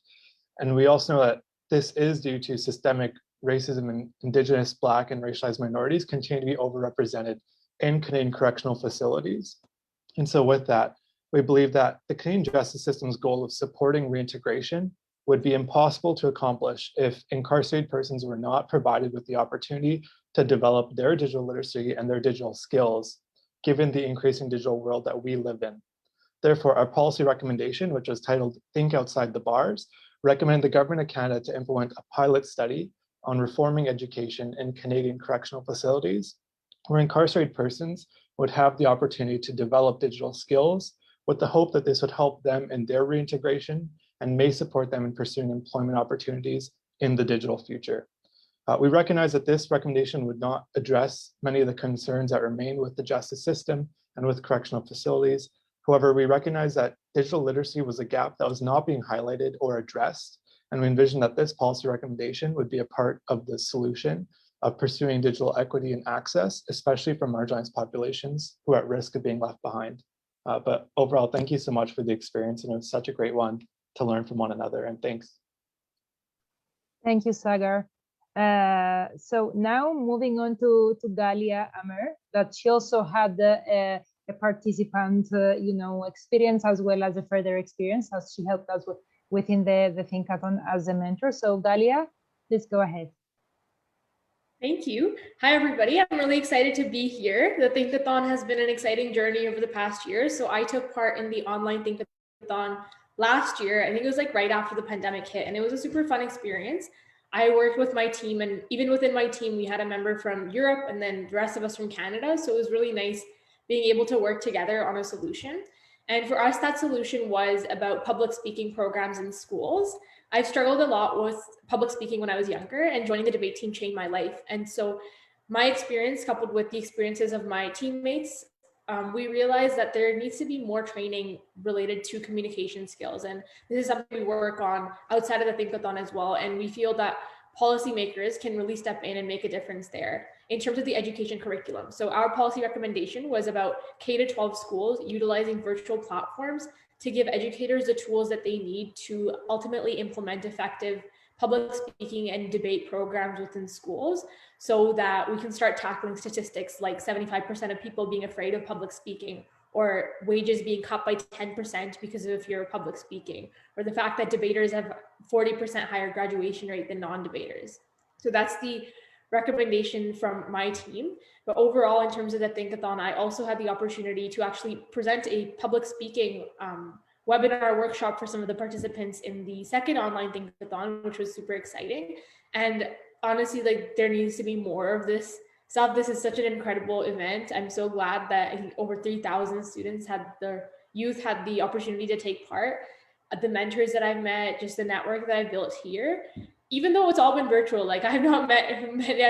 And we also know that this is due to systemic racism, and Indigenous, Black, and racialized minorities continue to be overrepresented in Canadian correctional facilities. And so with that, we believe that the Canadian justice system's goal of supporting reintegration would be impossible to accomplish if incarcerated persons were not provided with the opportunity to develop their digital literacy and their digital skills, given the increasing digital world that we live in. Therefore, our policy recommendation, which was titled Think Outside the Bars, recommended the Government of Canada to implement a pilot study on reforming education in Canadian correctional facilities, where incarcerated persons would have the opportunity to develop digital skills with the hope that this would help them in their reintegration and may support them in pursuing employment opportunities in the digital future. We recognize that this recommendation would not address many of the concerns that remain with the justice system and with correctional facilities. However, we recognize that digital literacy was a gap that was not being highlighted or addressed, and we envision that this policy recommendation would be a part of the solution of pursuing digital equity and access, especially for marginalized populations who are at risk of being left behind. But overall, thank you so much for the experience, and it was such a great one to learn from one another, and thanks. Thank you, Sagar. So now moving on to Galia Amer, that she also had a participant, experience as well as a further experience, as she helped us within the Thinkathon as a mentor. So Galia, please go ahead. Thank you. Hi, everybody. I'm really excited to be here. The Thinkathon has been an exciting journey over the past year. So I took part in the online Thinkathon last year. I think it was like right after the pandemic hit, and it was a super fun experience. I worked with my team, and even within my team, we had a member from Europe and then the rest of us from Canada. So it was really nice being able to work together on a solution. And for us, that solution was about public speaking programs in schools. I've struggled a lot with public speaking when I was younger, and joining the debate team changed my life. And so my experience, coupled with the experiences of my teammates, we realized that there needs to be more training related to communication skills. And this is something we work on outside of the Thinkathon as well. And we feel that policymakers can really step in and make a difference there in terms of the education curriculum. So our policy recommendation was about K-12 schools utilizing virtual platforms to give educators the tools that they need to ultimately implement effective public speaking and debate programs within schools, so that we can start tackling statistics like 75% of people being afraid of public speaking, or wages being cut by 10% because of fear of public speaking, or the fact that debaters have 40% higher graduation rate than non-debaters. So that's the recommendation from my team. But overall, in terms of the Thinkathon, I also had the opportunity to actually present a public speaking webinar workshop for some of the participants in the second online Thinkathon, which was super exciting. And honestly, like, there needs to be more of this stuff. This is such an incredible event. I'm so glad that I think over 3,000 students youth had the opportunity to take part. The mentors that I've met, just the network that I've built here, even though it's all been virtual, like I've not met, I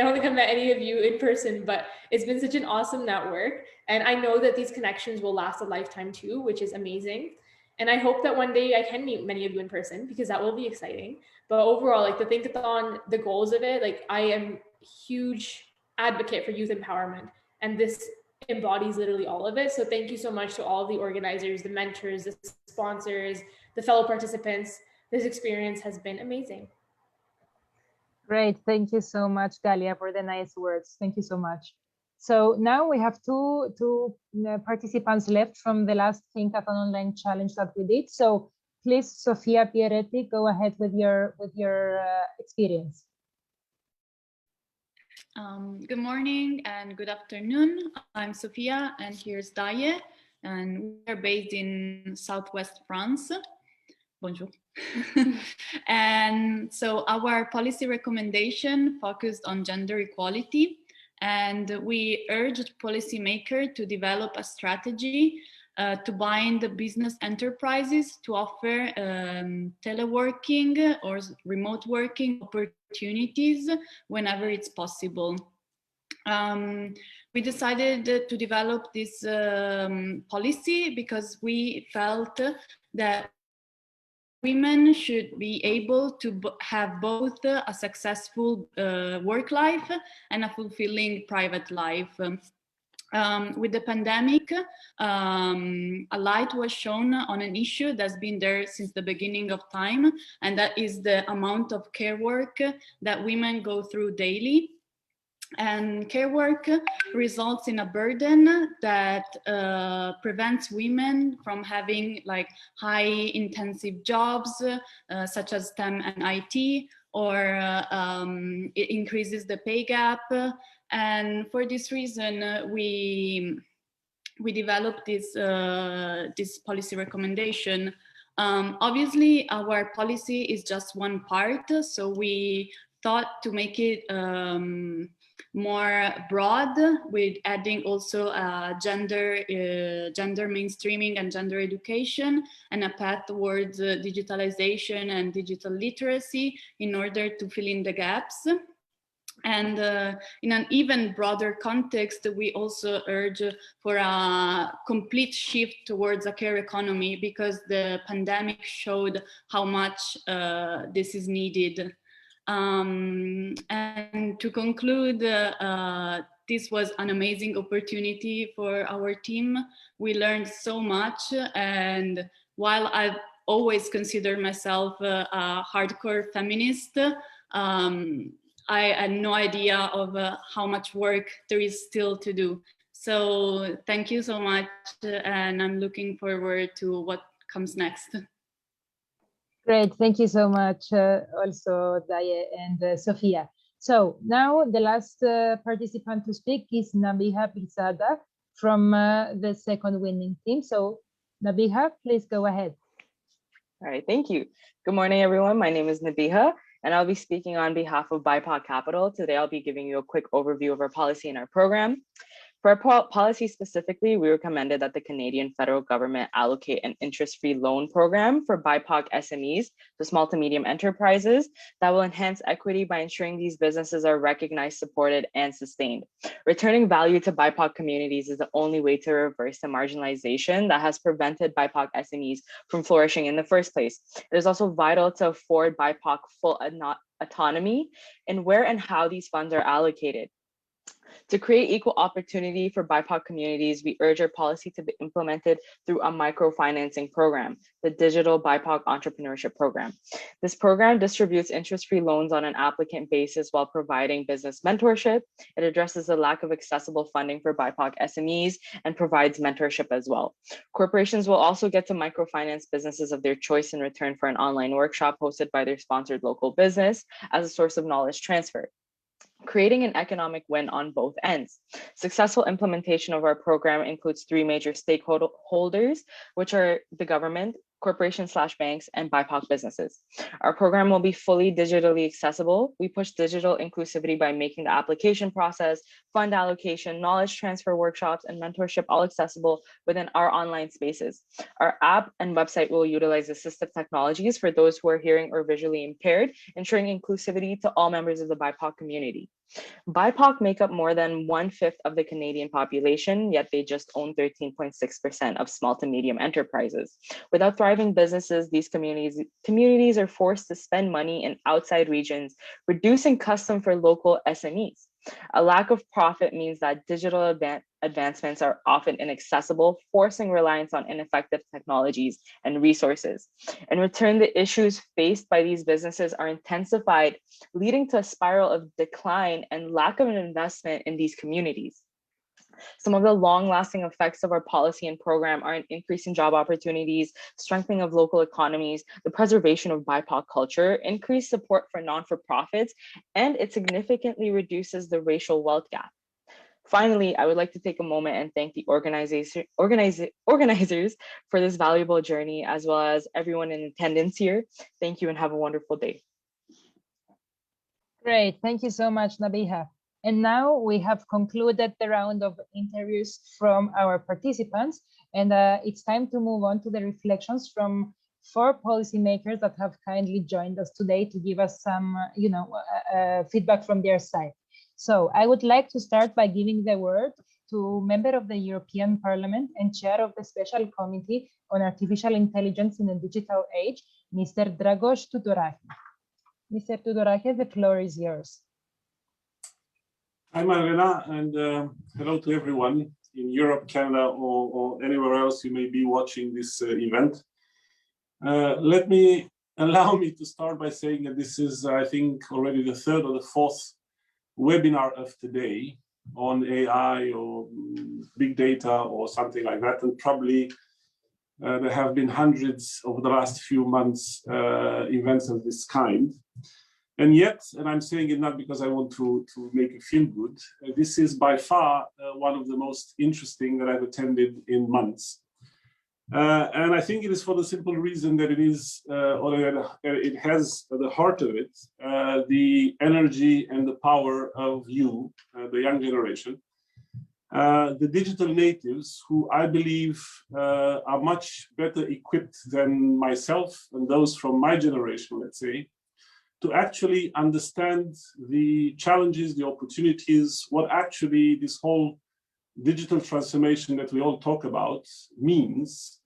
don't think I've met any of you in person, but it's been such an awesome network. And I know that these connections will last a lifetime too, which is amazing. And I hope that one day I can meet many of you in person, because that will be exciting. But overall, like the Thinkathon, the goals of it, like I am a huge advocate for youth empowerment, and this embodies literally all of it. So thank you so much to all of the organizers, the mentors, the sponsors, the fellow participants. This experience has been amazing. Great, thank you so much, Galia, for the nice words. Thank you so much. So now we have two participants left from the last Thinkathon online challenge that we did. So please, Sofia Pieretti, go ahead with your experience. Good morning and good afternoon. I'm Sofia, and here's Daye, and we are based in Southwest France. Bonjour. And so our policy recommendation focused on gender equality, and we urged policymakers to develop a strategy to bind the business enterprises to offer teleworking or remote working opportunities whenever it's possible. We decided to develop this policy because we felt that women should be able to have both a successful work life and a fulfilling private life. With the pandemic, a light was shown on an issue that's been there since the beginning of time, and that is the amount of care work that women go through daily. And care work results in a burden that prevents women from having like high intensive jobs such as STEM and IT, or it increases the pay gap. And for this reason, we developed this policy recommendation. Obviously, our policy is just one part, so we thought to make it more broad, with adding also gender mainstreaming and gender education, and a path towards digitalization and digital literacy in order to fill in the gaps. And in an even broader context, we also urge for a complete shift towards a care economy, because the pandemic showed how much this is needed. And to conclude, this was an amazing opportunity for our team. We learned so much, and while I've always considered myself a hardcore feminist, I had no idea of how much work there is still to do. So thank you so much, and I'm looking forward to what comes next. Great, thank you so much also, Daye and Sofia. So now the last participant to speak is Nabiha Pirzada from the second winning team. So Nabiha, please go ahead. All right, thank you. Good morning, everyone. My name is Nabiha, and I'll be speaking on behalf of BIPOC Capital. Today, I'll be giving you a quick overview of our policy and our program. For our policy specifically, we recommended that the Canadian federal government allocate an interest-free loan program for BIPOC SMEs, the small to medium enterprises, that will enhance equity by ensuring these businesses are recognized, supported, and sustained. Returning value to BIPOC communities is the only way to reverse the marginalization that has prevented BIPOC SMEs from flourishing in the first place. It is also vital to afford BIPOC autonomy in where and how these funds are allocated. To create equal opportunity for BIPOC communities, we urge our policy to be implemented through a microfinancing program, the Digital BIPOC Entrepreneurship Program. This program distributes interest-free loans on an applicant basis while providing business mentorship. It addresses the lack of accessible funding for BIPOC SMEs and provides mentorship as well. Corporations will also get to microfinance businesses of their choice in return for an online workshop hosted by their sponsored local business as a source of knowledge transfer, creating an economic win on both ends. Successful implementation of our program includes 3 major stakeholders, which are the government, corporations/banks, and BIPOC businesses. Our program will be fully digitally accessible. We push digital inclusivity by making the application process, fund allocation, knowledge transfer workshops, and mentorship all accessible within our online spaces. Our app and website will utilize assistive technologies for those who are hearing or visually impaired, ensuring inclusivity to all members of the BIPOC community. BIPOC make up more than 1/5 of the Canadian population, yet they just own 13.6% of small to medium enterprises. Without thriving businesses, these communities are forced to spend money in outside regions, reducing custom for local SMEs. A lack of profit means that digital advancements are often inaccessible, forcing reliance on ineffective technologies and resources. In return, the issues faced by these businesses are intensified, leading to a spiral of decline and lack of an investment in these communities. Some of the long-lasting effects of our policy and program are an increase in job opportunities, strengthening of local economies, the preservation of BIPOC culture, increased support for non-for-profits, and it significantly reduces the racial wealth gap. Finally, I would like to take a moment and thank the organizers for this valuable journey, as well as everyone in attendance here. Thank you and have a wonderful day. Great, thank you so much, Nabiha. And now we have concluded the round of interviews from our participants, and it's time to move on to the reflections from 4 policymakers that have kindly joined us today to give us some, feedback from their side. So I would like to start by giving the word to member of the European Parliament and chair of the Special Committee on Artificial Intelligence in the Digital Age, Mr. Dragos Tudorache. Mr. Tudorache, the floor is yours. Hi, Marlena, and hello to everyone in Europe, Canada, or anywhere else you may be watching this event. Allow me to start by saying that this is, I think, already the 3rd or the 4th webinar of today on AI or big data or something like that, and probably there have been hundreds over the last few months events of this kind. And yet, and I'm saying it not because I want to make you feel good, this is by far one of the most interesting that I've attended in months. And I think it is for the simple reason that it is, or it has at the heart of it, the energy and the power of you, the young generation, the digital natives, who I believe are much better equipped than myself and those from my generation, let's say, to actually understand the challenges, the opportunities, what actually this whole digital transformation that we all talk about means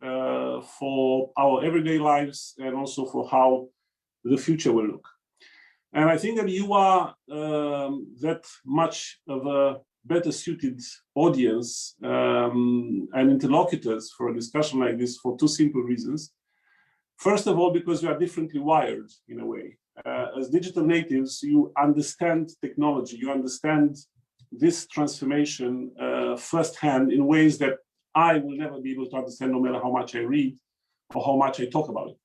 for our everyday lives and also for how the future will look. And I think that you are that much of a better suited audience and interlocutors for a discussion like this for 2 simple reasons. First of all, because you are differently wired in a way. As digital natives, you understand technology, you understand this transformation firsthand in ways that I will never be able to understand no matter how much I read or how much I talk about it.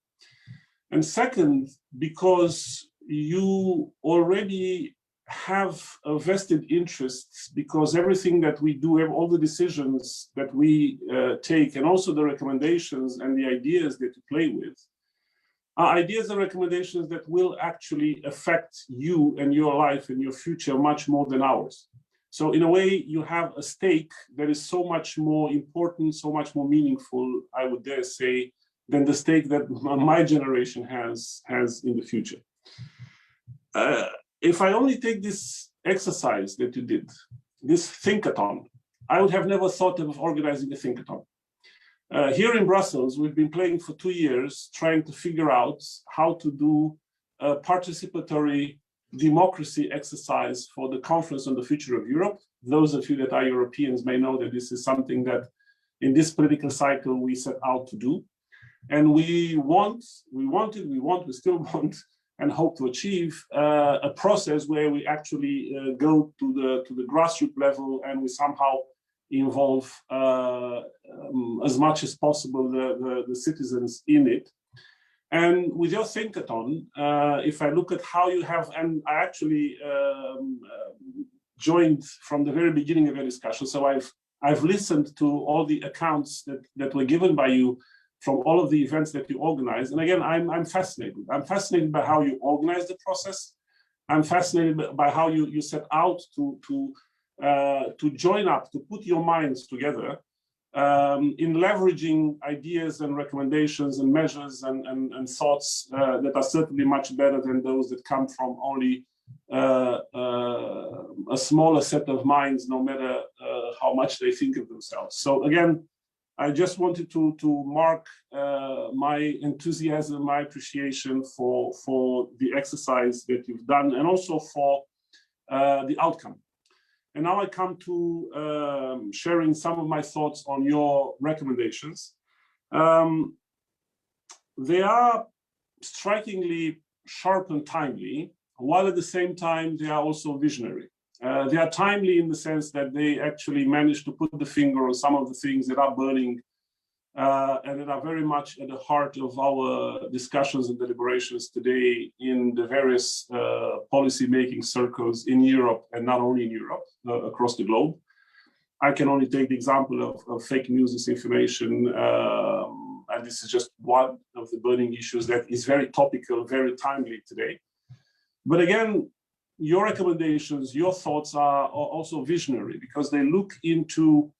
And second, because you already have a vested interest, because everything that we do, all the decisions that we take, and also the recommendations and the ideas that you play with, are ideas and recommendations that will actually affect you and your life and your future much more than ours. So in a way, you have a stake that is so much more important, so much more meaningful, I would dare say, than the stake that my generation has in the future. If I only take this exercise that you did, this Thinkathon, I would have never thought of organizing a Thinkathon. Here in Brussels, we've been playing for 2 years, trying to figure out how to do participatory democracy exercise for the Conference on the Future of Europe. Those of you that are Europeans may know that this is something that in this political cycle we set out to do. And we still want and hope to achieve a process where we actually go to the grassroots level and we somehow involve as much as possible the citizens in it. And with your Thinkathon, if I look at how you have, and I actually joined from the very beginning of your discussion, so I've listened to all the accounts that were given by you from all of the events that you organize. And again, I'm fascinated. I'm fascinated by how you organize the process. I'm fascinated by how you set out to join up, to put your minds together in leveraging ideas and recommendations and measures and thoughts that are certainly much better than those that come from only a smaller set of minds, no matter how much they think of themselves. So again, I just wanted to mark my enthusiasm, my appreciation for the exercise that you've done, and also for the outcome. And now I come to sharing some of my thoughts on your recommendations. They are strikingly sharp and timely, while at the same time they are also visionary. They are timely in the sense that they actually manage to put the finger on some of the things that are burning and that are very much at the heart of our discussions and deliberations today in the various policy-making circles in Europe, and not only in Europe, across the globe. I can only take the example of fake news, disinformation, and this is just one of the burning issues that is very topical, very timely today. But again, your recommendations, your thoughts are also visionary, because they look into,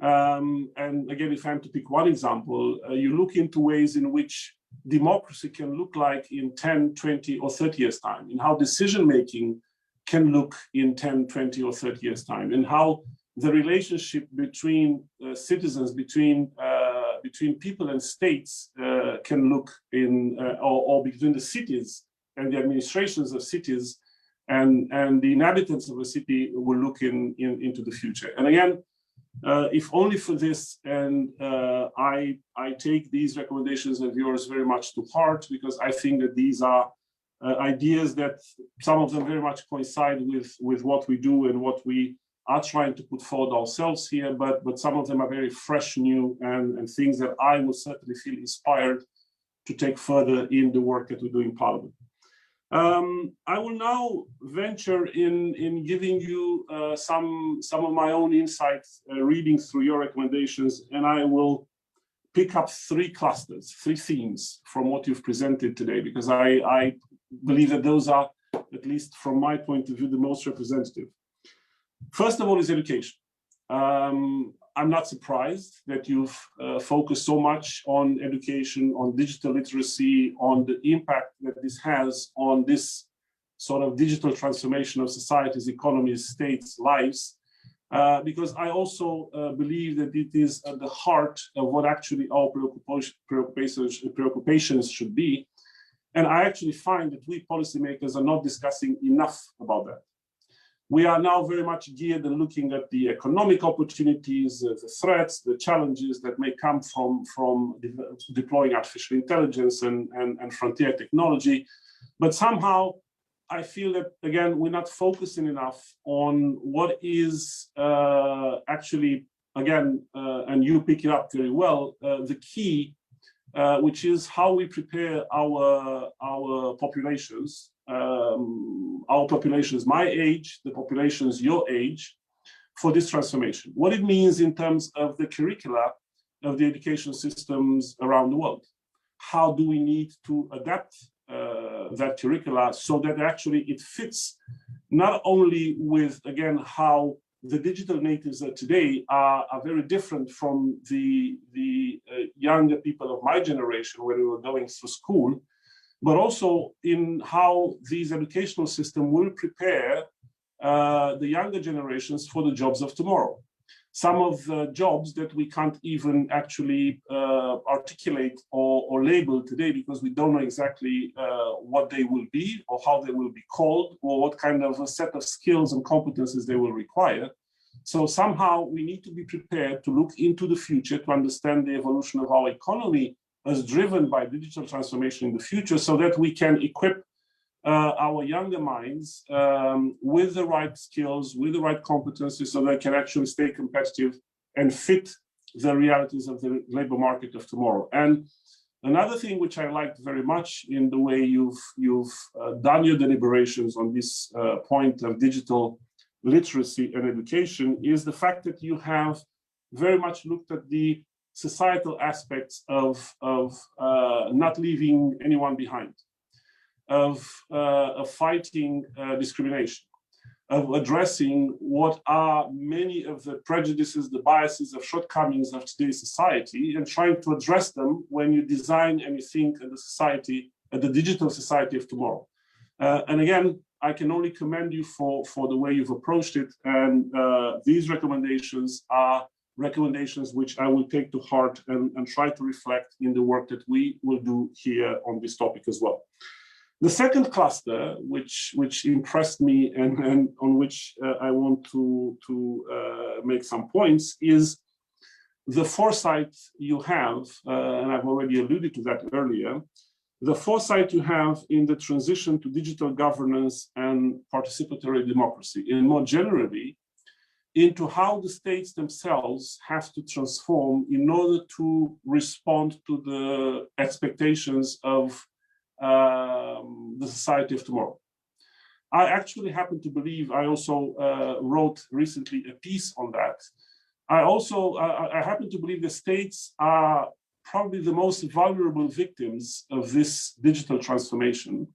and again, if I'm to pick one example, you look into ways in which democracy can look like in 10, 20, or 30 years' time, and how decision-making can look in 10, 20, or 30 years' time, and how the relationship between citizens, between people and states can look in, or between the cities and the administrations of cities and the inhabitants of a city will look into the future. And again, if only for this, and I take these recommendations of yours very much to heart, because I think that these are ideas that some of them very much coincide with what we do and what we are trying to put forward ourselves here, but some of them are very fresh, new, and things that I will certainly feel inspired to take further in the work that we do in Parliament. I will now venture in giving you some of my own insights, reading through your recommendations, and I will pick up three clusters, three themes from what you've presented today, because I believe that those are, at least from my point of view, the most representative. First of all is education. I'm not surprised that you've focused so much on education, on digital literacy, on the impact that this has on this sort of digital transformation of societies, economies, states, lives, because I also believe that it is at the heart of what actually our preoccupations should be. And I actually find that we policymakers are not discussing enough about that. We are now very much geared and looking at the economic opportunities, the threats, the challenges that may come from deploying artificial intelligence and frontier technology. But somehow I feel that, again, we're not focusing enough on what is actually, again, and you pick it up very well, the key, which is how we prepare our populations, my age, the populations your age, for this transformation. What it means in terms of the curricula of the education systems around the world. How do we need to adapt that curricula so that actually it fits not only with, again, how the digital natives of today are very different from the younger people of my generation when we were going through school, but also in how these educational systems will prepare the younger generations for the jobs of tomorrow. some of the jobs that we can't even actually articulate or label today, because we don't know exactly what they will be or how they will be called or what kind of a set of skills and competences they will require. So somehow we need to be prepared to look into the future to understand the evolution of our economy as driven by digital transformation in the future, so that we can equip our younger minds with the right skills, with the right competencies, so they can actually stay competitive and fit the realities of the labor market of tomorrow. And another thing which I liked very much in the way you've done your deliberations on this point of digital literacy and education is the fact that you have very much looked at the societal aspects of not leaving anyone behind, of fighting discrimination, of addressing what are many of the prejudices, the biases, of shortcomings of today's society, and trying to address them when you design and you think of the society, the digital society of tomorrow. And again, I can only commend you for the way you've approached it. And these recommendations are recommendations which I will take to heart and try to reflect in the work that we will do here on this topic as well. The second cluster, which impressed me and on which I want to make some points, is the foresight you have, and I've already alluded to that earlier, the foresight you have in the transition to digital governance and participatory democracy, and more generally, into how the states themselves have to transform in order to respond to the expectations of the society of tomorrow. I actually happen to believe, I also wrote recently a piece on that. I happen to believe the states are probably the most vulnerable victims of this digital transformation,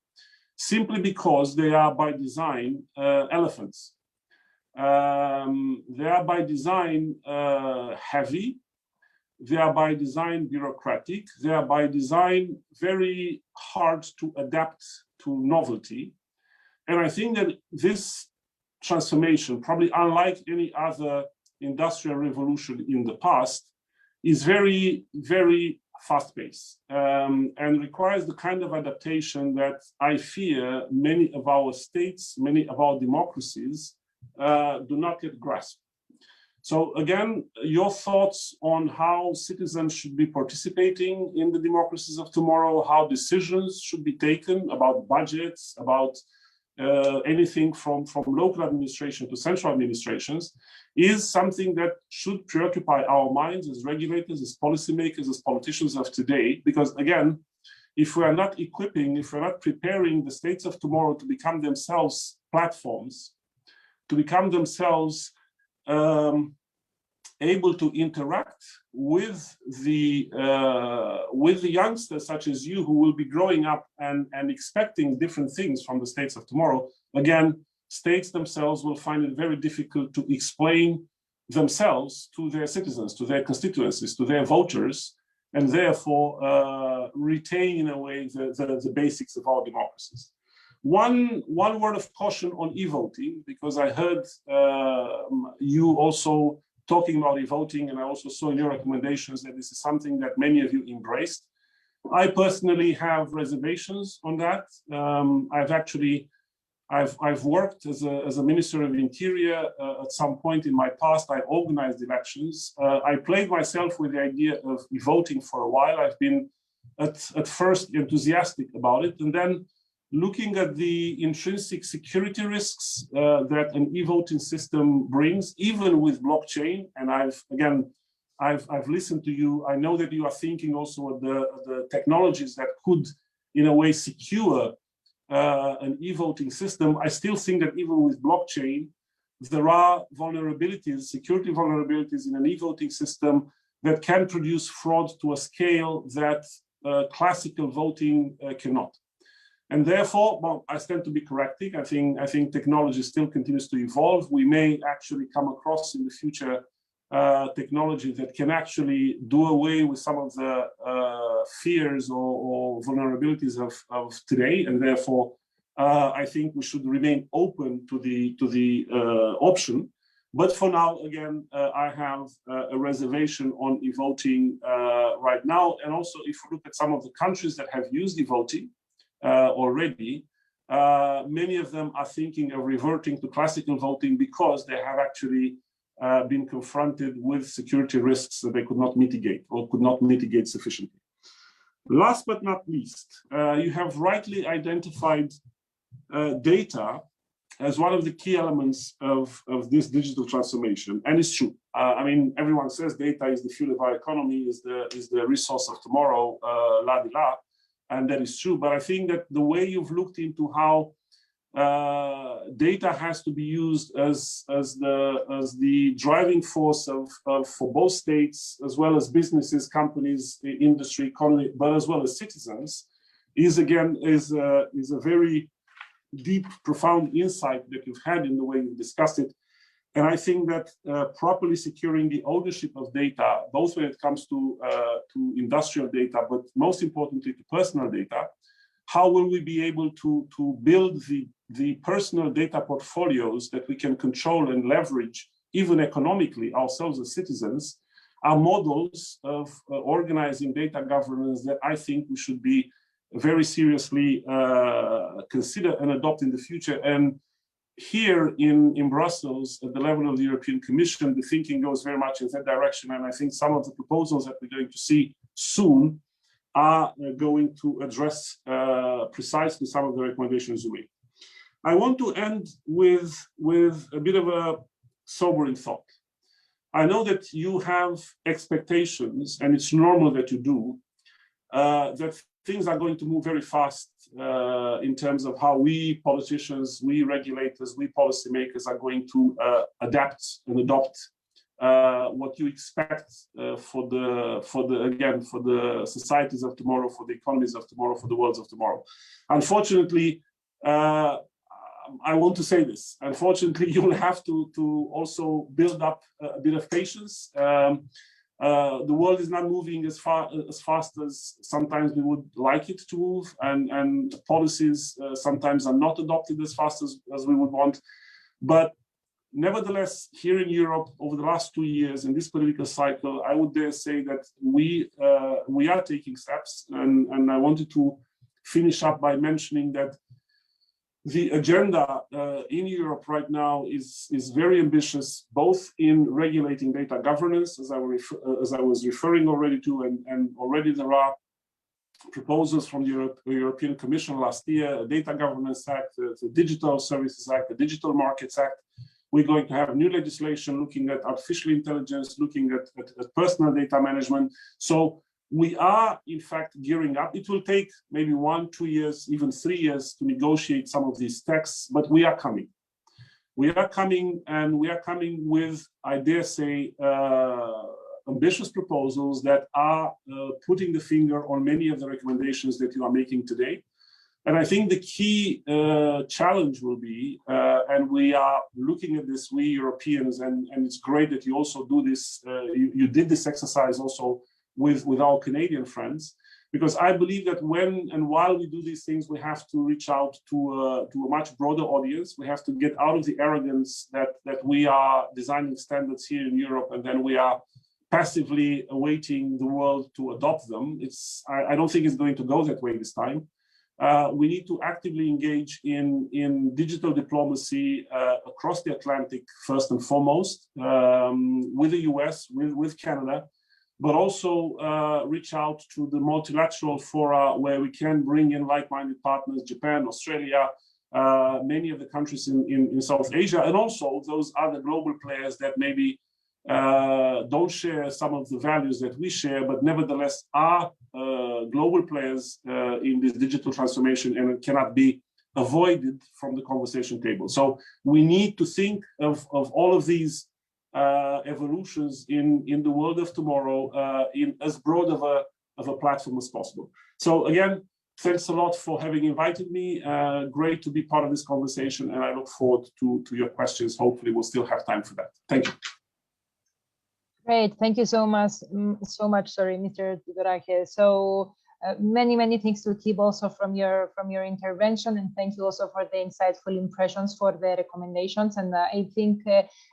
simply because they are by design elephants. They are by design heavy. They are by design bureaucratic. They are by design very hard to adapt to novelty. And I think that this transformation, probably unlike any other industrial revolution in the past, is very, very fast-paced and requires the kind of adaptation that I fear many of our states, many of our democracies do not yet grasp. So again, your thoughts on how citizens should be participating in the democracies of tomorrow, how decisions should be taken about budgets, about anything from local administration to central administrations, is something that should preoccupy our minds as regulators, as policymakers, as politicians of today. Because again, if we are not equipping, if we're not preparing the states of tomorrow to become themselves platforms, to become themselves able to interact with the youngsters such as you, who will be growing up and expecting different things from the states of tomorrow, again, states themselves will find it very difficult to explain themselves to their citizens, to their constituencies, to their voters, and therefore retain in a way the basics of our democracies. One word of caution on e-voting, because I heard you also talking about e-voting, and I also saw in your recommendations that this is something that many of you embraced. I personally have reservations on that. I've worked as a Minister of the Interior at some point in my past. I organized elections. I played myself with the idea of e-voting for a while. I've been at first enthusiastic about it, and then looking at the intrinsic security risks that an e-voting system brings, even with blockchain. And I've listened to you. I know that you are thinking also of the technologies that could, in a way, secure an e-voting system. I still think that even with blockchain, there are vulnerabilities, security vulnerabilities in an e-voting system that can produce fraud to a scale that classical voting cannot. And therefore, well, I stand to be corrected. I think technology still continues to evolve. We may actually come across in the future technology that can actually do away with some of the fears or vulnerabilities of today. And therefore, I think we should remain open to the option. But for now, again, I have a reservation on e-voting right now. And also, if we look at some of the countries that have used e-voting already, many of them are thinking of reverting to classical voting because they have actually been confronted with security risks that they could not mitigate or could not mitigate sufficiently. Last but not least, you have rightly identified data as one of the key elements of this digital transformation, and it's true. I mean, everyone says data is the fuel of our economy, is the resource of tomorrow, la-di-la, and that is true. But I think that the way you've looked into how data has to be used as the driving force for both states, as well as businesses, companies, the industry, economy, but as well as citizens, is a very deep, profound insight that you've had in the way you've discussed it. And I think that properly securing the ownership of data, both when it comes to industrial data, but most importantly to personal data, how will we be able to build the personal data portfolios that we can control and leverage, even economically, ourselves as citizens, are models of organizing data governance that I think we should be very seriously consider and adopt in the future. And here in Brussels, at the level of the European Commission, the thinking goes very much in that direction. And I think some of the proposals that we're going to see soon are going to address precisely some of the recommendations we make. I want to end with a bit of a sobering thought. I know that you have expectations, and it's normal that you do, that things are going to move very fast in terms of how we politicians, we regulators, we policymakers are going to adapt and adopt what you expect for the societies of tomorrow, for the economies of tomorrow, for the worlds of tomorrow. Unfortunately, I want to say this. Unfortunately, you will have to also build up a bit of patience. The world is not moving as fast as sometimes we would like it to move, and policies sometimes are not adopted as fast as we would want. But nevertheless, here in Europe, over the last 2 years in this political cycle, I would dare say that we are taking steps, and I wanted to finish up by mentioning that the agenda in Europe right now is very ambitious, both in regulating data governance, as I was referring already to, and already there are proposals from the European Commission last year, a Data Governance Act, the Digital Services Act, the Digital Markets Act. We're going to have new legislation looking at artificial intelligence, looking at personal data management. So we are, in fact, gearing up. It will take maybe 1, 2 years, even 3 years to negotiate some of these texts, but we are coming. We are coming, and we are coming with, I dare say, ambitious proposals that are putting the finger on many of the recommendations that you are making today. And I think the key challenge will be, and we are looking at this, we Europeans, and it's great that you also do this, you did this exercise also with our Canadian friends, because I believe that when and while we do these things, we have to reach out to a much broader audience. We have to get out of the arrogance that we are designing standards here in Europe and then we are passively awaiting the world to adopt them. I don't think it's going to go that way this time. We need to actively engage in digital diplomacy across the Atlantic, first and foremost, with the US, with Canada, but also reach out to the multilateral fora where we can bring in like-minded partners, Japan, Australia, many of the countries in South Asia, and also those other global players that maybe don't share some of the values that we share, but nevertheless are global players in this digital transformation and cannot be avoided from the conversation table. So we need to think of all of these evolutions in the world of tomorrow in as broad of a platform as possible. So again, thanks a lot for having invited me. Great to be part of this conversation, and I look forward to your questions. Hopefully we'll still have time for that. Thank you. Great, thank you so much, Mr. Tudorache. So Many thanks to Tib also from your intervention, and thank you also for the insightful impressions for the recommendations. And I think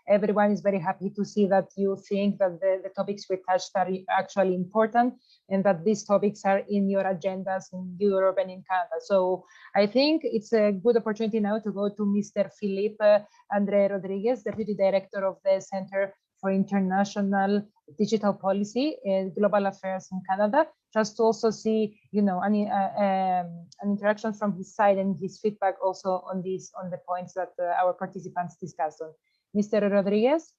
everyone is very happy to see that you think that the topics we touched are actually important, and that these topics are in your agendas in Europe and in Canada. So I think it's a good opportunity now to go to Mr. Philipp-André Rodriguez, Deputy Director of the Center for International Digital Policy and Global Affairs in Canada, just to also see, you know, an interaction from his side and his feedback also on the points that our participants discussed on. Mr. Rodriguez.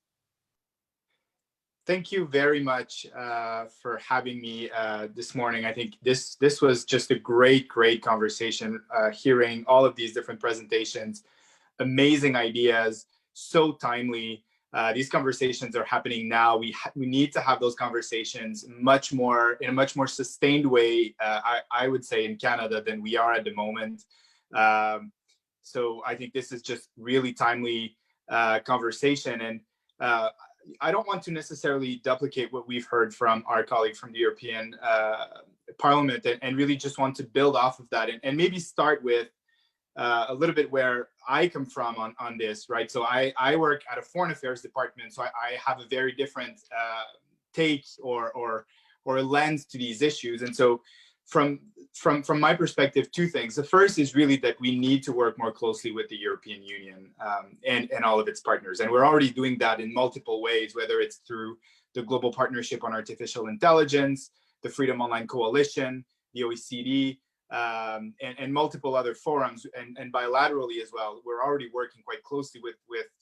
Thank you very much for having me this morning. I think this was just a great conversation, hearing all of these different presentations, amazing ideas, so timely. These conversations are happening now. We need to have those conversations in a much more sustained way, I would say, in Canada than we are at the moment. So I think this is just really timely conversation. And I don't want to necessarily duplicate what we've heard from our colleague from the European Parliament, and really just want to build off of that and maybe start with a little bit where I come from on this, right? So I work at a foreign affairs department, so I have a very different take or lens to these issues. And so from my perspective, two things. The first is really that we need to work more closely with the European Union and all of its partners. And we're already doing that in multiple ways, whether it's through the Global Partnership on Artificial Intelligence, the Freedom Online Coalition, the OECD, and multiple other forums, and bilaterally as well. We're already working quite closely with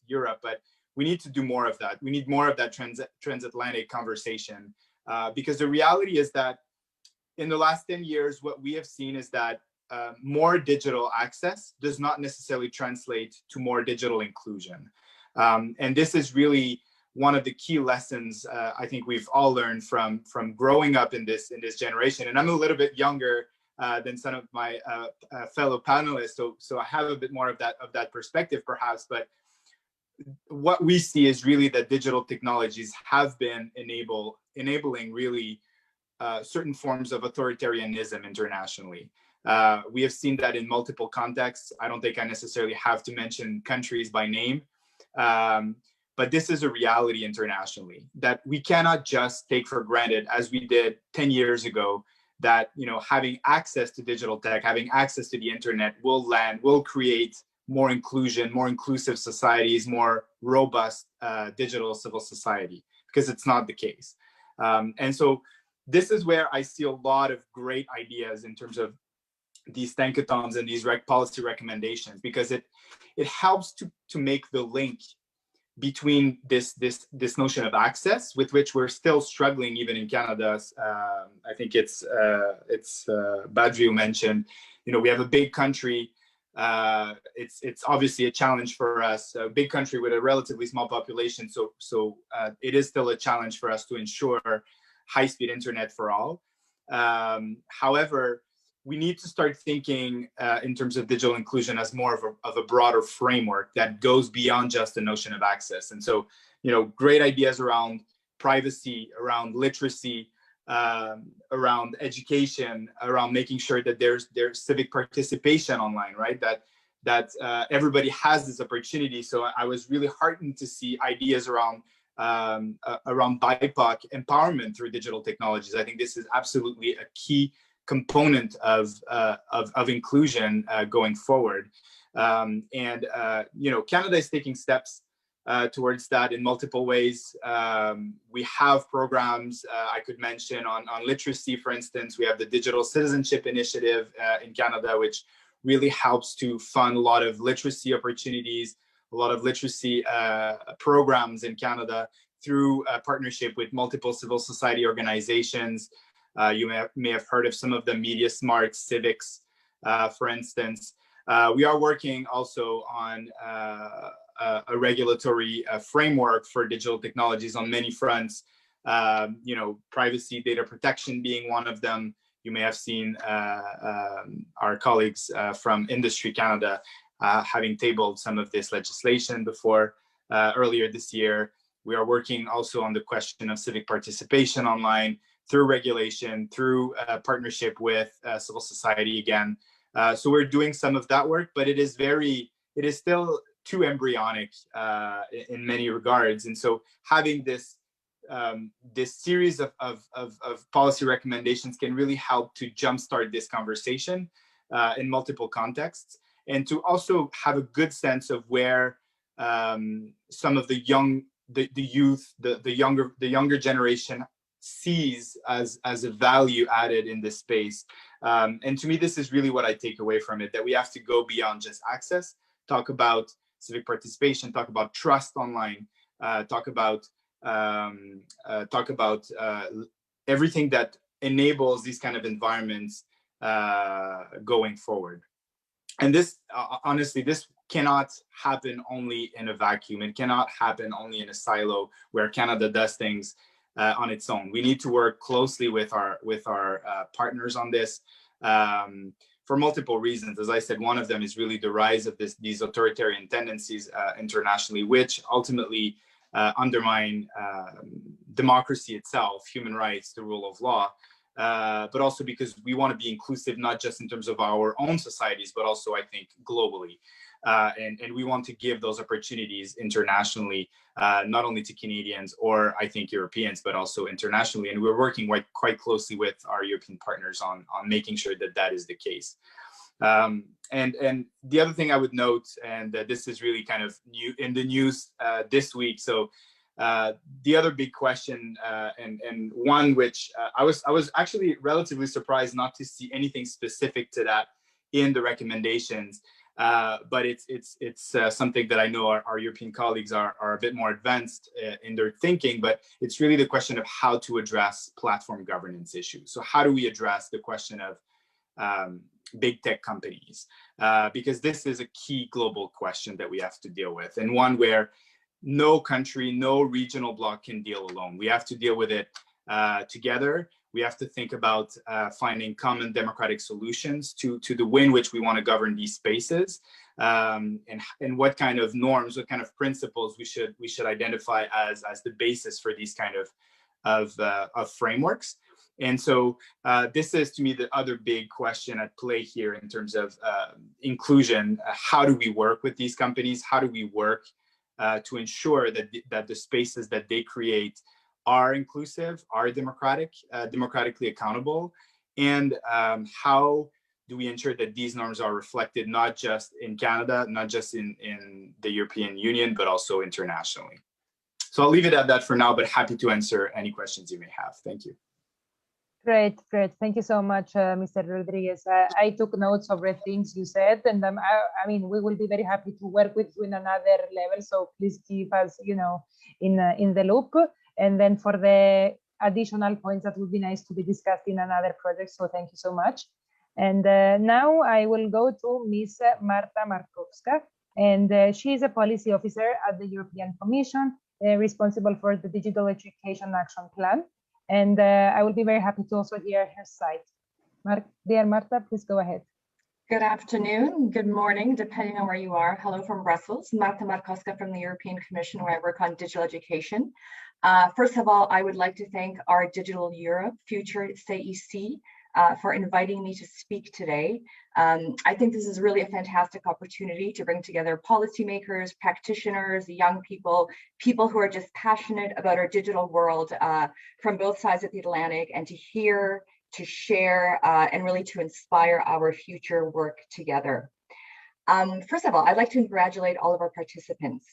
Europe, but we need to do more of that. We need more of that transatlantic conversation, because the reality is that in the last 10 years, what we have seen is that more digital access does not necessarily translate to more digital inclusion. And this is really one of the key lessons I think we've all learned from growing up in this generation. And I'm a little bit younger than some of my fellow panelists, so I have a bit more of that perspective perhaps. But what we see is really that digital technologies have been enabling really certain forms of authoritarianism internationally. We have seen that in multiple contexts. I don't think I necessarily have to mention countries by name, but this is a reality internationally that we cannot just take for granted, as we did 10 years ago, that having access to digital tech, having access to the internet will create more inclusion, more inclusive societies, more robust digital civil society, because it's not the case. And so this is where I see a lot of great ideas in terms of these Thinkathons and these policy recommendations, because it helps to make the link between this notion of access, with which we're still struggling even in Canada. I think it's Badri who mentioned, we have a big country. It's obviously a challenge for us, a big country with a relatively small population. So it is still a challenge for us to ensure high-speed internet for all. However, we need to start thinking in terms of digital inclusion as more of a broader framework that goes beyond just the notion of access. And so, great ideas around privacy, around literacy, around education, around making sure that there's civic participation online, right? That everybody has this opportunity. So I was really heartened to see ideas around BIPOC empowerment through digital technologies. I think this is absolutely a key component of inclusion going forward. Canada is taking steps towards that in multiple ways. We have programs I could mention on literacy, for instance. We have the Digital Citizenship Initiative in Canada, which really helps to fund a lot of literacy opportunities, a lot of literacy programs in Canada through a partnership with multiple civil society organizations. You may have heard of some of them, Media Smart, Civics, for instance. We are working also on a regulatory framework for digital technologies on many fronts, privacy, data protection being one of them. You may have seen our colleagues from Industry Canada having tabled some of this legislation before earlier this year. We are working also on the question of civic participation online through regulation, through partnership with civil society again. So we're doing some of that work, but it is still too embryonic in many regards. And so having this series of policy recommendations can really help to jumpstart this conversation in multiple contexts, and to also have a good sense of where some of the youth, the younger generation sees as a value added in this space. And to me, this is really what I take away from it, that we have to go beyond just access, talk about civic participation, talk about trust online, talk about everything that enables these kind of environments going forward. And this, honestly, this cannot happen only in a vacuum. It cannot happen only in a silo where Canada does things on its own. We need to work closely with our partners on this for multiple reasons. As I said, one of them is really the rise of these authoritarian tendencies internationally, which ultimately undermine democracy itself, human rights, the rule of law. But also because we want to be inclusive, not just in terms of our own societies, but also, I think, globally. And we want to give those opportunities internationally, not only to Canadians or, I think, Europeans, but also internationally. And we're working quite closely with our European partners on making sure that that is the case. And the other thing I would note, and this is really kind of new in the news this week. So the other big question, and one which I was actually relatively surprised not to see anything specific to that in the recommendations, but it's something that I know our European colleagues are a bit more advanced in their thinking, but it's really the question of how to address platform governance issues. So how do we address the question of big tech companies? Because this is a key global question that we have to deal with, and one where no country, no regional bloc can deal alone. We have to deal with it together. We have to think about finding common democratic solutions to the way in which we want to govern these spaces, and what kind of norms, what kind of principles we should identify as the basis for these kind of frameworks. And so this is, to me, the other big question at play here in terms of inclusion. How do we work with these companies? How do we work to ensure that the spaces that they create are inclusive, are democratically accountable, and how do we ensure that these norms are reflected not just in Canada, not just in the European Union, but also internationally? So I'll leave it at that for now, but happy to answer any questions you may have. Thank you. Great. Thank you so much, Mr. Rodriguez. I took notes of the things you said, and I mean, we will be very happy to work with you in another level. So please keep us, in the loop. And then for the additional points, that would be nice to be discussed in another project. So thank you so much. And now I will go to Ms. Marta Markovska, and she is a policy officer at the European Commission, responsible for the Digital Education Action Plan. And I will be very happy to also hear her side. Dear Marta, please go ahead. Good afternoon, good morning, depending on where you are. Hello from Brussels, Marta Markovska from the European Commission, where I work on digital education. First of all, I would like to thank our Digital Europe Future CIC for inviting me to speak today. I think this is really a fantastic opportunity to bring together policymakers, practitioners, young people, people who are just passionate about our digital world from both sides of the Atlantic, and to hear, to share, and really to inspire our future work together. First of all, I'd like to congratulate all of our participants.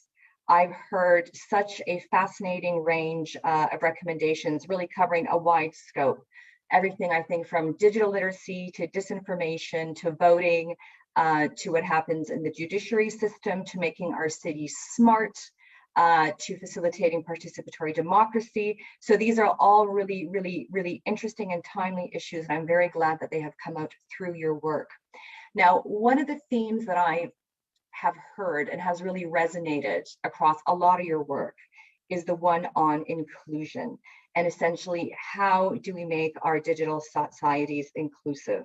I've heard such a fascinating range of recommendations, really covering a wide scope. Everything, I think, from digital literacy to disinformation to voting, to what happens in the judiciary system, to making our cities smart, to facilitating participatory democracy. So these are all really, really, really interesting and timely issues, and I'm very glad that they have come out through your work. Now, one of the themes that I have heard and has really resonated across a lot of your work is the one on inclusion, and essentially, how do we make our digital societies inclusive?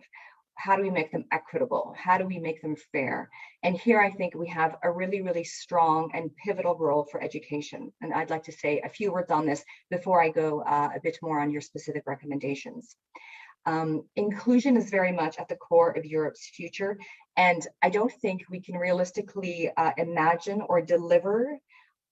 how do we make them equitable? How do we make them fair? And here I think we have a really, really strong and pivotal role for education. And I'd like to say a few words on this before I go a bit more on your specific recommendations. Inclusion is very much at the core of Europe's future. And I don't think we can realistically imagine or deliver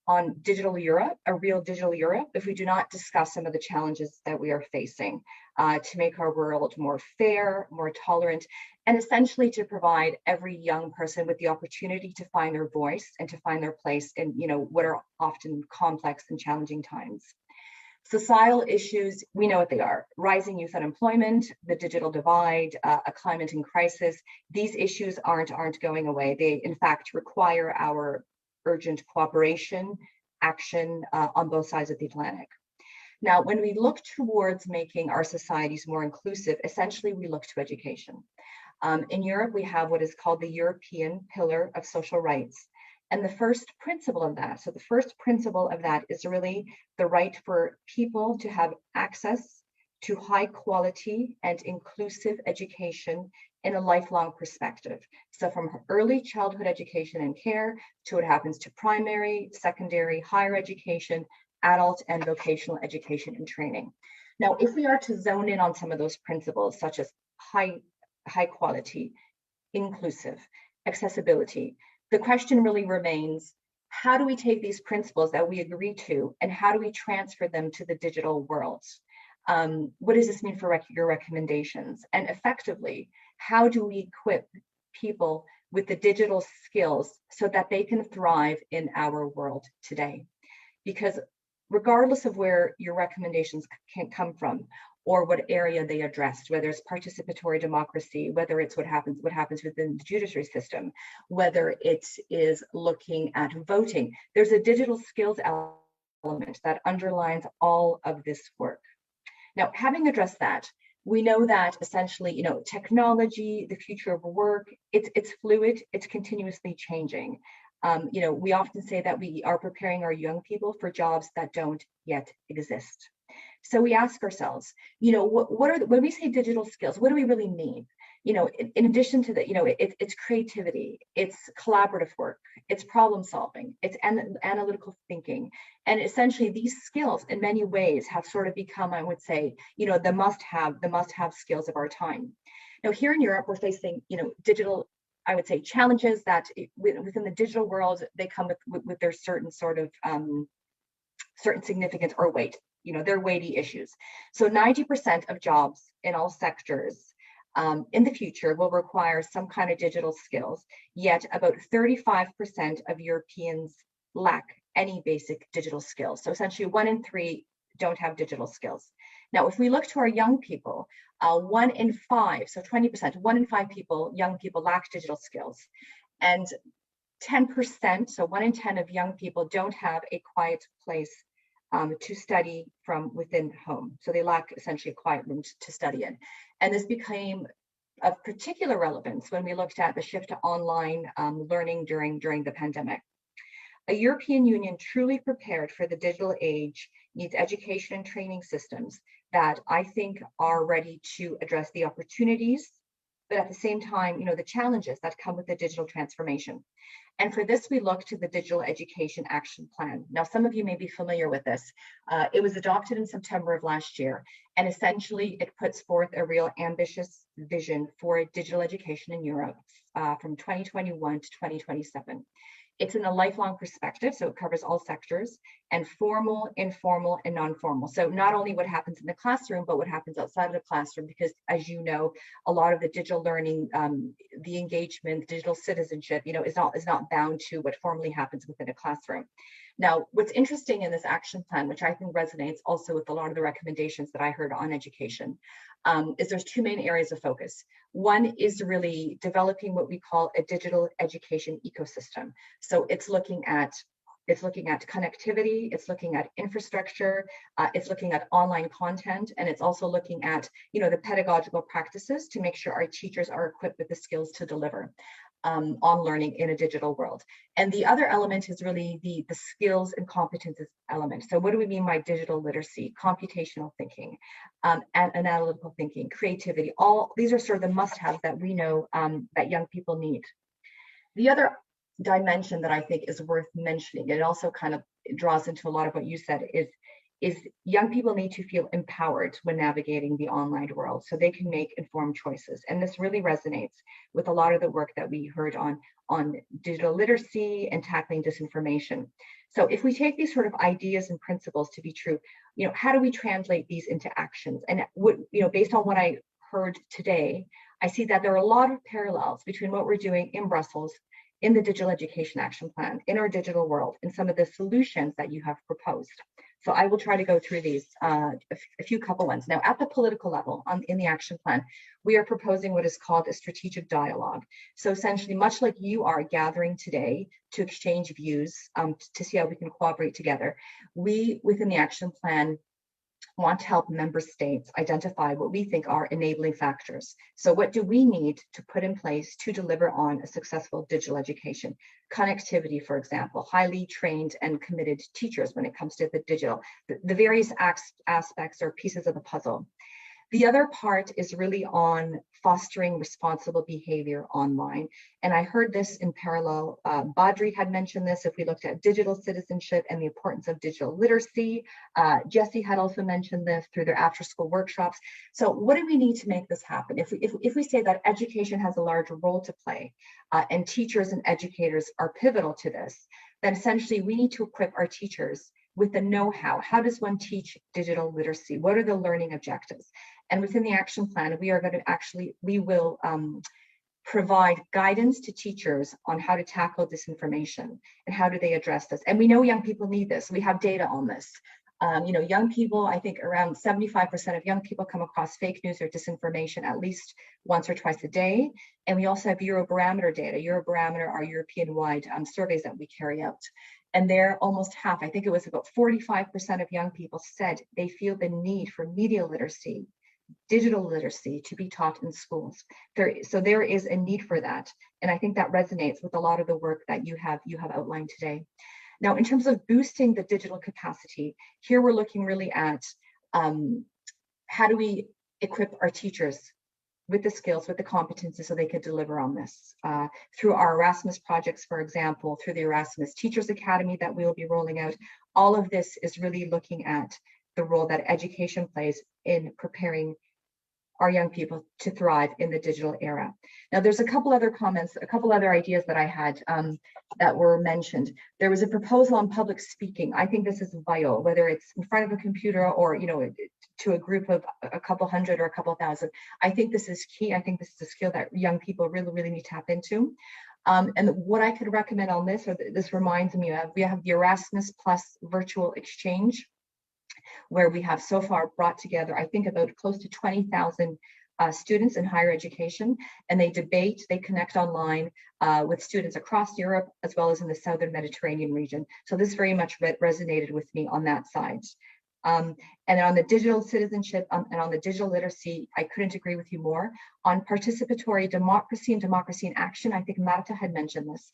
on digital Europe, a real digital Europe, if we do not discuss some of the challenges that we are facing to make our world more fair, more tolerant, and essentially to provide every young person with the opportunity to find their voice and to find their place in, what are often complex and challenging times. Societal issues, we know what they are: rising youth unemployment, the digital divide, a climate in crisis. These issues aren't going away. They, in fact, require our urgent cooperation, action on both sides of the Atlantic. Now, when we look towards making our societies more inclusive, essentially we look to education. In Europe, we have what is called the European Pillar of Social Rights. And the first principle of that, is really the right for people to have access to high quality and inclusive education in a lifelong perspective. So from early childhood education and care to what happens to primary, secondary, higher education, adult and vocational education and training. Now, if we are to zone in on some of those principles, such as high quality, inclusive, accessibility, the question really remains, how do we take these principles that we agree to and how do we transfer them to the digital world? What does this mean for your recommendations? And effectively, how do we equip people with the digital skills so that they can thrive in our world today? Because regardless of where your recommendations can come from or what area they addressed, whether it's participatory democracy, whether it's what happens within the judiciary system, whether it is looking at voting, there's a digital skills element that underlines all of this work. Now, having addressed that, we know that essentially, technology, the future of work, it's fluid, it's continuously changing. We often say that we are preparing our young people for jobs that don't yet exist. So we ask ourselves, when we say digital skills, what do we really mean? In addition to that, it's creativity, it's collaborative work, it's problem solving, it's analytical thinking. And essentially these skills in many ways have sort of become, I would say, the must-have skills of our time. Now here in Europe, we're facing, digital, I would say, challenges that within the digital world, they come with their certain sort of certain significance or weight. They're weighty issues. So 90% of jobs in all sectors in the future will require some kind of digital skills, yet about 35% of Europeans lack any basic digital skills. So essentially 1 in 3 don't have digital skills. Now, if we look to our young people, 1 in 5, so 20%, 1 in 5 young people lack digital skills. And 10%, so 1 in 10 of young people don't have a quiet place to study from within home. So they lack essentially a quiet room to study in. And this became of particular relevance when we looked at the shift to online learning during the pandemic. A European Union truly prepared for the digital age needs education and training systems that I think are ready to address the opportunities, but at the same time, the challenges that come with the digital transformation. And for this, we look to the Digital Education Action Plan. Now, some of you may be familiar with this. It was adopted in September of last year, and essentially it puts forth a real ambitious vision for digital education in Europe from 2021 to 2027. It's in a lifelong perspective, so it covers all sectors, and formal, informal, and non-formal. So not only what happens in the classroom, but what happens outside of the classroom, because as you know, a lot of the digital learning, the engagement, digital citizenship, is not bound to what formally happens within a classroom. Now, what's interesting in this action plan, which I think resonates also with a lot of the recommendations that I heard on education, is there's 2 main areas of focus. One is really developing what we call a digital education ecosystem. So it's looking at connectivity, it's looking at infrastructure, it's looking at online content, and it's also looking at the pedagogical practices to make sure our teachers are equipped with the skills to deliver. on learning in a digital world. And the other element is really the skills and competences element. So what do we mean by digital literacy, computational thinking, and analytical thinking, creativity? All these are sort of the must-haves that we know that young people need. The other dimension that I think is worth mentioning, it also kind of draws into a lot of what you said, is young people need to feel empowered when navigating the online world so they can make informed choices. And this really resonates with a lot of the work that we heard on digital literacy and tackling disinformation. So if we take these sort of ideas and principles to be true, how do we translate these into actions? And based on what I heard today, I see that there are a lot of parallels between what we're doing in Brussels, in the Digital Education Action Plan, in our digital world, and some of the solutions that you have proposed. So I will try to go through these, a few couple ones. Now, at the political level, in the action plan, we are proposing what is called a strategic dialogue. So essentially, much like you are gathering today to exchange views, to see how we can cooperate together, we, within the action plan, want to help member states identify what we think are enabling factors. So what do we need to put in place to deliver on a successful digital education? Connectivity, for example, highly trained and committed teachers when it comes to the digital, the various aspects or pieces of the puzzle. The other part is really on fostering responsible behavior online. And I heard this in parallel. Badri had mentioned this if we looked at digital citizenship and the importance of digital literacy. Jesse had also mentioned this through their after-school workshops. So what do we need to make this happen? If we say that education has a large role to play and teachers and educators are pivotal to this, then essentially we need to equip our teachers with the know-how. How does one teach digital literacy? What are the learning objectives? And within the action plan, we will provide guidance to teachers on how to tackle disinformation and how do they address this. And we know young people need this. We have data on this. Young people, I think around 75% of young people come across fake news or disinformation at least once or twice a day. And we also have Eurobarometer data. Eurobarometer are European-wide surveys that we carry out. And they're almost half, I think it was about 45% of young people said they feel the need for media literacy, digital literacy to be taught in schools. So there is a need for that. And I think that resonates with a lot of the work that you have outlined today. Now, in terms of boosting the digital capacity, here we're looking really at how do we equip our teachers with the skills, with the competencies so they could deliver on this. Through our Erasmus projects, for example, through the Erasmus Teachers Academy that we'll be rolling out, all of this is really looking at the role that education plays in preparing our young people to thrive in the digital era. Now, there's a couple other comments, a couple other ideas that I had that were mentioned. There was a proposal on public speaking. I think this is vital, whether it's in front of a computer or, to a group of a couple hundred or a couple thousand. I think this is key. I think this is a skill that young people really, really need to tap into. And what I could recommend on this, or this reminds me of, we have the Erasmus Plus virtual exchange, where we have so far brought together, I think, about close to 20,000 students in higher education, and they debate, they connect online with students across Europe, as well as in the Southern Mediterranean region. So this very much resonated with me on that side. And on the digital citizenship and on the digital literacy, I couldn't agree with you more. On participatory democracy and democracy in action, I think Marta had mentioned this.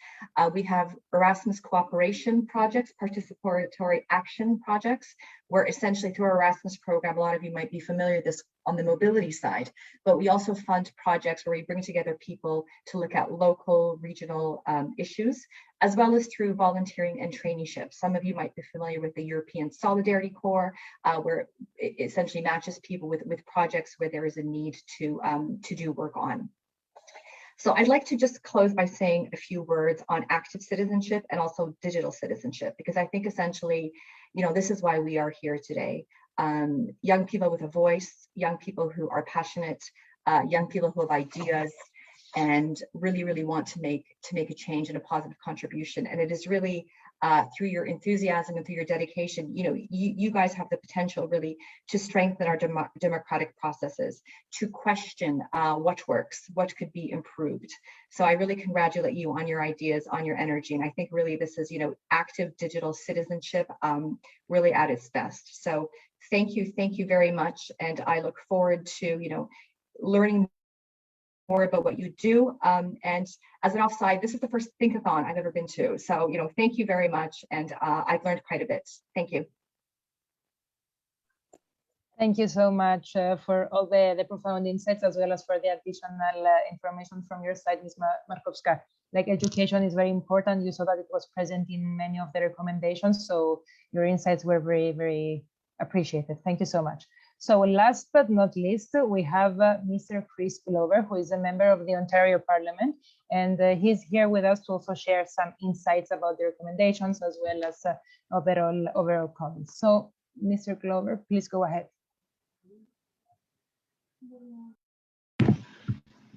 We have Erasmus cooperation projects, participatory action projects, where essentially through our Erasmus program, a lot of you might be familiar with this on the mobility side, but we also fund projects where we bring together people to look at local, regional issues, as well as through volunteering and traineeship. Some of you might be familiar with the European Solidarity Corps, where it essentially matches people with projects where there is a need to do work on. So I'd like to just close by saying a few words on active citizenship and also digital citizenship, because I think essentially, this is why we are here today. Young people with a voice, young people who are passionate, young people who have ideas and really, really want to make a change and a positive contribution. And it is really through your enthusiasm and through your dedication, you guys have the potential really to strengthen our democratic processes, to question what works, what could be improved. So I really congratulate you on your ideas, on your energy. And I think really this is, active digital citizenship really at its best. So thank you very much. And I look forward to, learning more about what you do. And as an offside, this is the first Thinkathon I've ever been to. So, thank you very much. And I've learned quite a bit. Thank you. Thank you so much for all the profound insights, as well as for the additional information from your side, Ms. Markovska. Like, education is very important. You saw that it was present in many of the recommendations. So your insights were very, very appreciated. Thank you so much. So last but not least, we have Mr. Chris Clover, who is a member of the Ontario Parliament. And he's here with us to also share some insights about the recommendations, as well as overall comments. So Mr. Clover, please go ahead.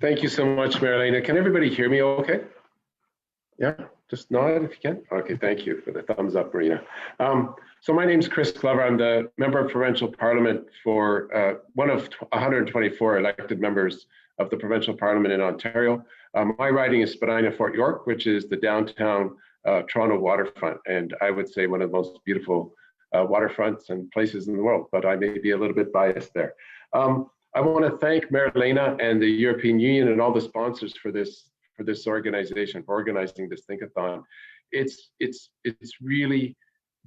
Thank you so much, Marilena. Can everybody hear me okay? Yeah, just nod if you can. Okay, thank you for the thumbs up, Marina. So my name is Chris Clover. I'm the member of Provincial Parliament for one of 124 elected members of the Provincial Parliament in Ontario. My riding is Spadina-Fort York, which is the downtown Toronto waterfront, and I would say one of the most beautiful waterfronts and places in the world, but I may be a little bit biased there. I want to thank Marilena and the European Union and all the sponsors for this organization, for organizing this Thinkathon. It's really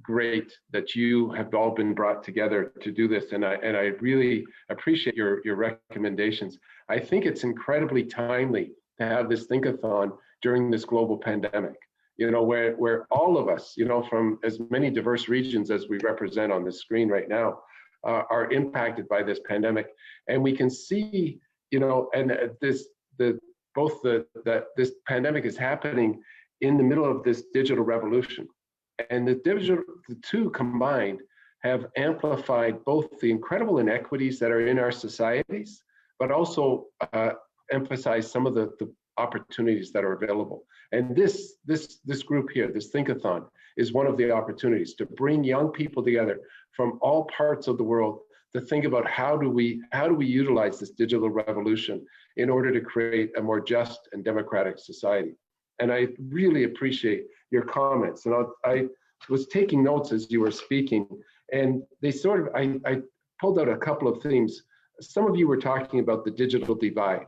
great that you have all been brought together to do this, and I really appreciate your recommendations. I think it's incredibly timely to have this Thinkathon during this global pandemic, where all of us, from as many diverse regions as we represent on the screen right now, are impacted by this pandemic, and we can see, and this pandemic is happening in the middle of this digital revolution, and the two combined have amplified both the incredible inequities that are in our societies, but also emphasize some of the opportunities that are available. And this group here, this Thinkathon, is one of the opportunities to bring young people together from all parts of the world to think about how do we utilize this digital revolution in order to create a more just and democratic society. And I really appreciate your comments. And I was taking notes as you were speaking, and they I pulled out a couple of themes. Some of you were talking about the digital divide,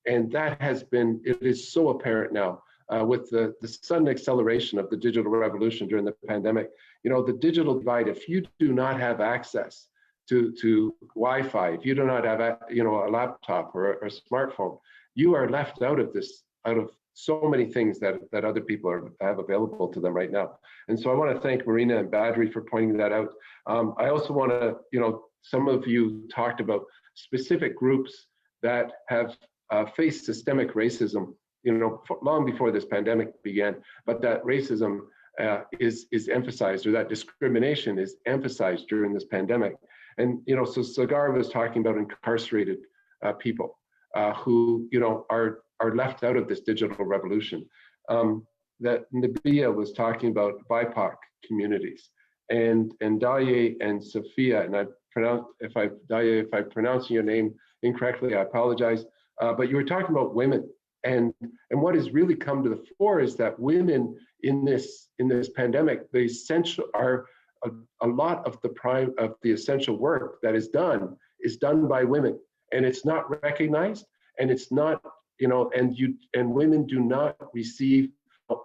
and it is so apparent now. With the sudden acceleration of the digital revolution during the pandemic, the digital divide, if you do not have access to Wi-Fi, if you do not have a laptop or a smartphone, you are left out of so many things that other people have available to them right now. And so I want to thank Marina and Badri for pointing that out. I also want to, some of you talked about specific groups that have faced systemic racism, long before this pandemic began, but that racism is emphasized, or that discrimination is emphasized during this pandemic. And, so Sagar was talking about incarcerated people who, are left out of this digital revolution. That Nabia was talking about BIPOC communities, and Daye and Sophia, and if I'm pronouncing your name incorrectly, I apologize. But you were talking about women. And what has really come to the fore is that women in this pandemic, the essential are a lot of the essential work that is done by women, and it's not recognized, and it's not, and women do not receive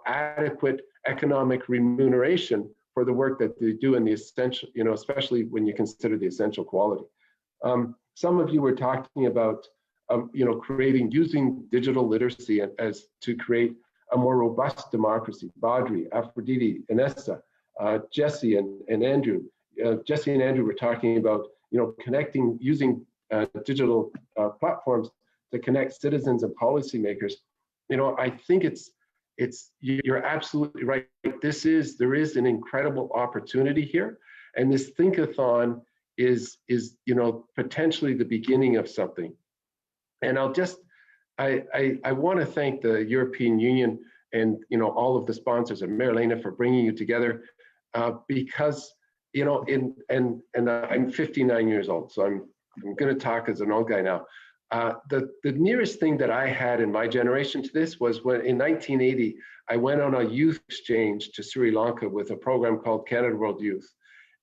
adequate economic remuneration for the work that they do in the essential, especially when you consider the essential quality. Some of you were talking about using digital literacy as to create a more robust democracy. Badri, Aphrodite, Inessa, Jesse and Andrew. Jesse and Andrew were talking about, using digital platforms to connect citizens and policymakers. I think you're absolutely right. There is an incredible opportunity here, and this Thinkathon is potentially the beginning of something. And I want to thank the European Union and all of the sponsors and Marilena for bringing you together, because I'm 59 years old, so I'm going to talk as an old guy now. The nearest thing that I had in my generation to this was when in 1980 I went on a youth exchange to Sri Lanka with a program called Canada World Youth,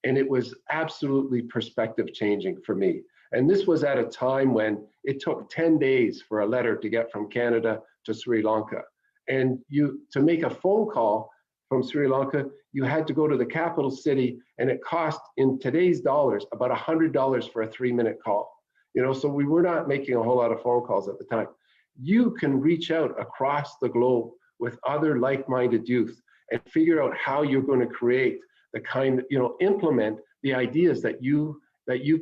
and it was absolutely perspective changing for me. And this was at a time when it took 10 days for a letter to get from Canada to Sri Lanka. And to make a phone call from Sri Lanka, you had to go to the capital city, and it cost in today's dollars about $100 for a 3-minute call. So we were not making a whole lot of phone calls at the time. You can reach out across the globe with other like-minded youth and figure out how you're going to create the kind, implement the ideas that you've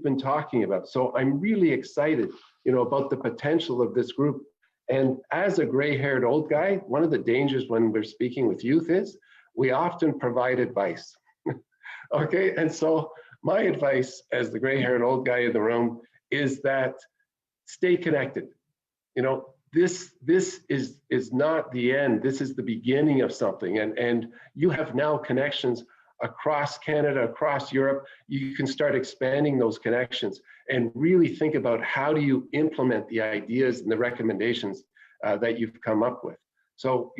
been talking about. So I'm really excited, about the potential of this group. And as a gray-haired old guy, one of the dangers when we're speaking with youth is we often provide advice. Okay, and so my advice as the gray-haired old guy in the room is that stay connected. This is not the end. This is the beginning of something. And you have now connections across Canada, across Europe. You can start expanding those connections and really think about how do you implement the ideas and the recommendations that you've come up with. So,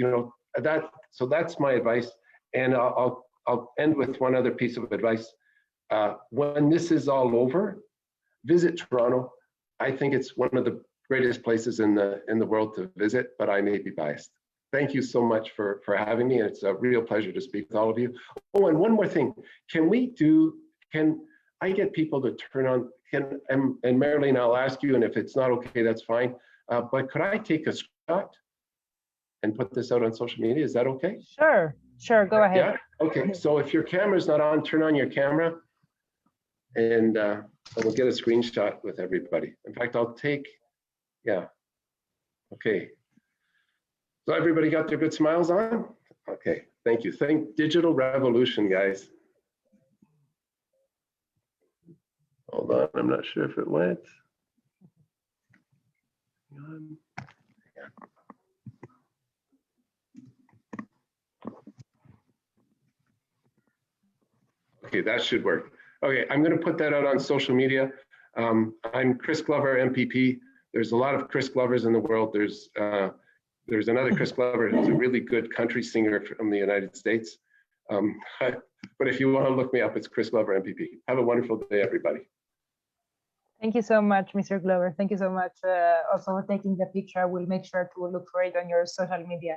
that's my advice. And I'll end with one other piece of advice. When this is all over, visit Toronto. I think it's one of the greatest places in the world to visit, but I may be biased. Thank you so much for having me. It's a real pleasure to speak with all of you. Oh, and one more thing. Can I get people to turn on, and Marilyn, I'll ask you, and if it's not okay, that's fine. But could I take a shot and put this out on social media? Is that okay? Sure, go ahead. Yeah, okay. So if your camera's not on, turn on your camera, and we'll get a screenshot with everybody. In fact, I'll take, yeah, okay. So everybody got their good smiles on? Okay, thank you. Think digital revolution, guys. Hold on, I'm not sure if it went. Hang on. Okay, that should work. Okay, I'm going to put that out on social media. I'm Chris Clover, MPP. There's a lot of Chris Glovers in the world. There's another Chris Clover who's a really good country singer from the United States. But if you want to look me up, it's Chris Clover, MPP. Have a wonderful day, everybody. Thank you so much, Mr. Glover. Thank you so much also for taking the picture. I will make sure to look for it on your social media.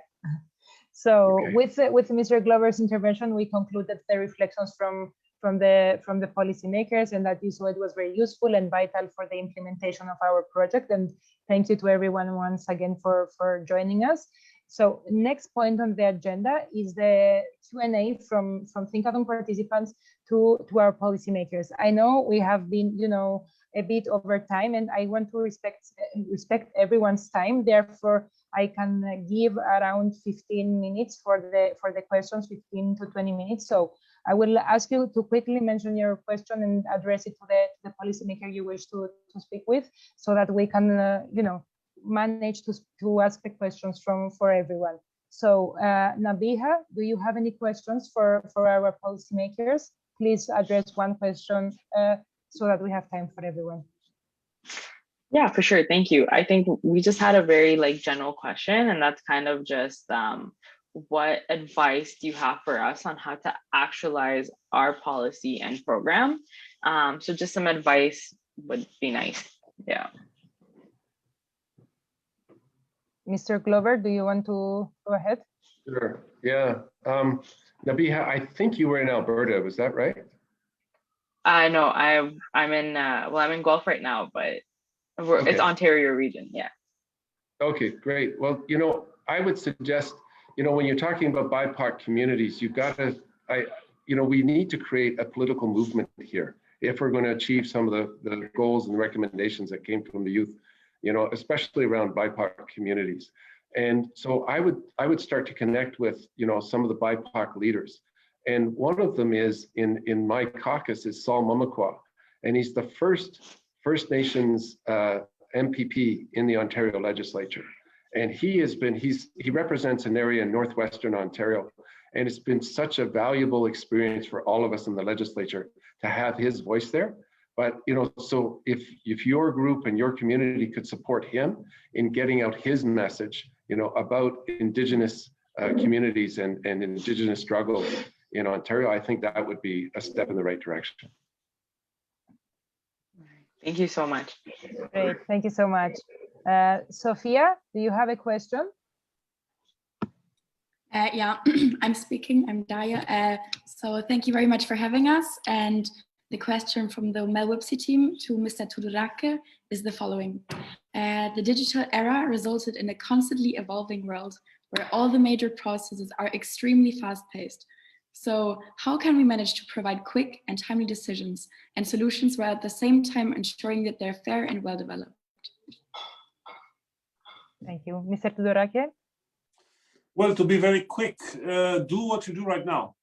So okay. With Mr. Glover's intervention, we concluded the reflections from the policymakers, and that is why it was very useful and vital for the implementation of our project. And thank you to everyone once again for joining us. So next point on the agenda is the Q&A from Thinkathon participants to our policymakers. I know we have been, a bit over time, and I want to respect everyone's time. Therefore, I can give around 15 minutes for the questions, 15 to 20 minutes. So I will ask you to quickly mention your question and address it to the policymaker you wish to speak with, so that we can, manage to ask the questions for everyone. So Nabiha, do you have any questions for our policymakers? Please address one question so that we have time for everyone. Yeah, for sure. Thank you. I think we just had a very general question, and that's kind of just what advice do you have for us on how to actualize our policy and program? So just some advice would be nice. Yeah. Mr. Clover, do you want to go ahead? Sure. Yeah. Nabiha, I think you were in Alberta. Was that right? No, I'm in Guelph right now, but okay. It's Ontario region. Yeah. Okay, great. Well, I would suggest, when you're talking about BIPOC communities, you've got to, we need to create a political movement here if we're going to achieve some of the goals and recommendations that came from the youth, especially around BIPOC communities. And so I would start to connect with, some of the BIPOC leaders. And one of them is in my caucus is Saul Mamakwa, and he's the first First Nations MPP in the Ontario legislature. And he represents an area in northwestern Ontario, and it's been such a valuable experience for all of us in the legislature to have his voice there. But so if your group and your community could support him in getting out his message, about Indigenous communities and Indigenous struggles in Ontario, I think that would be a step in the right direction. Thank you so much. Great, thank you so much. Sophia, do you have a question? Yeah, I'm speaking. I'm Daya. So thank you very much for having us. And the question from the Melwipsy team to Mr. Tudorache is the following. The digital era resulted in a constantly evolving world where all the major processes are extremely fast-paced. So how can we manage to provide quick and timely decisions and solutions while at the same time ensuring that they're fair and well-developed? Thank you. Mr. Tudorache? Well, to be very quick, do what you do right now.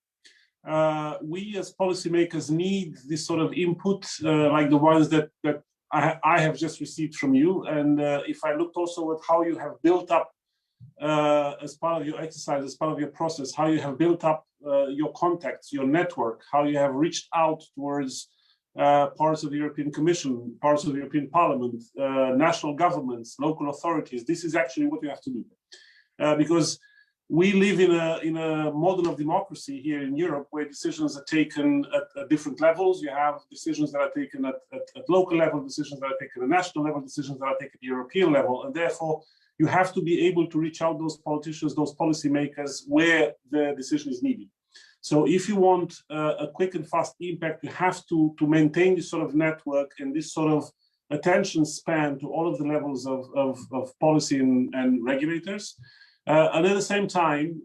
We as policymakers need this sort of input, like the ones that I have just received from you. And if I looked also at how you have built up, as part of your exercise, as part of your process, how you have built up your contacts, your network, how you have reached out towards parts of the European Commission, parts of the European Parliament, national governments, local authorities. This is actually what you have to do. Because we live in a model of democracy here in Europe where decisions are taken at different levels. You have decisions that are taken at local level, decisions that are taken at national level, decisions that are taken at the European level. And therefore, you have to be able to reach out those politicians, those policymakers where the decision is needed. So if you want a quick and fast impact, you have to maintain this sort of network and this sort of attention span to all of the levels of policy and regulators. And at the same time,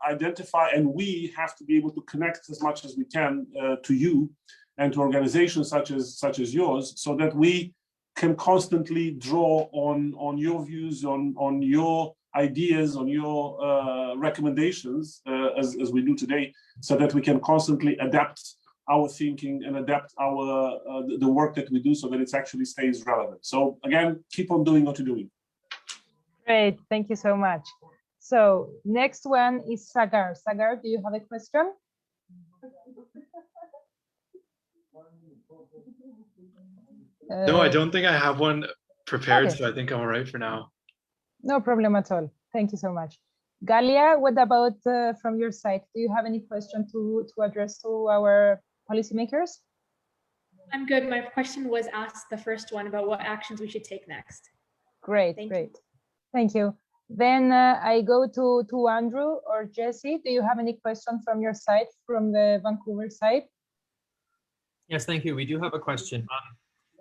identify, and we have to be able to connect as much as we can to you and to organizations such as yours, so that we can constantly draw on your views, on your ideas, on your recommendations, as we do today, so that we can constantly adapt our thinking and adapt our the work that we do, so that it actually stays relevant. So again, keep on doing what you're doing. Great, thank you so much. So next one is Sagar. Sagar, do you have a question? No, I don't think I have one prepared, okay. So I think I'm all right for now. No problem at all. Thank you so much. Galia, what about from your side? Do you have any question to address to our policymakers? I'm good. My question was asked, the first one, about what actions we should take next. Great, great. Thank you. Then I go to Andrew or Jesse. Do you have any questions from your side, from the Vancouver side? Yes, thank you. We do have a question.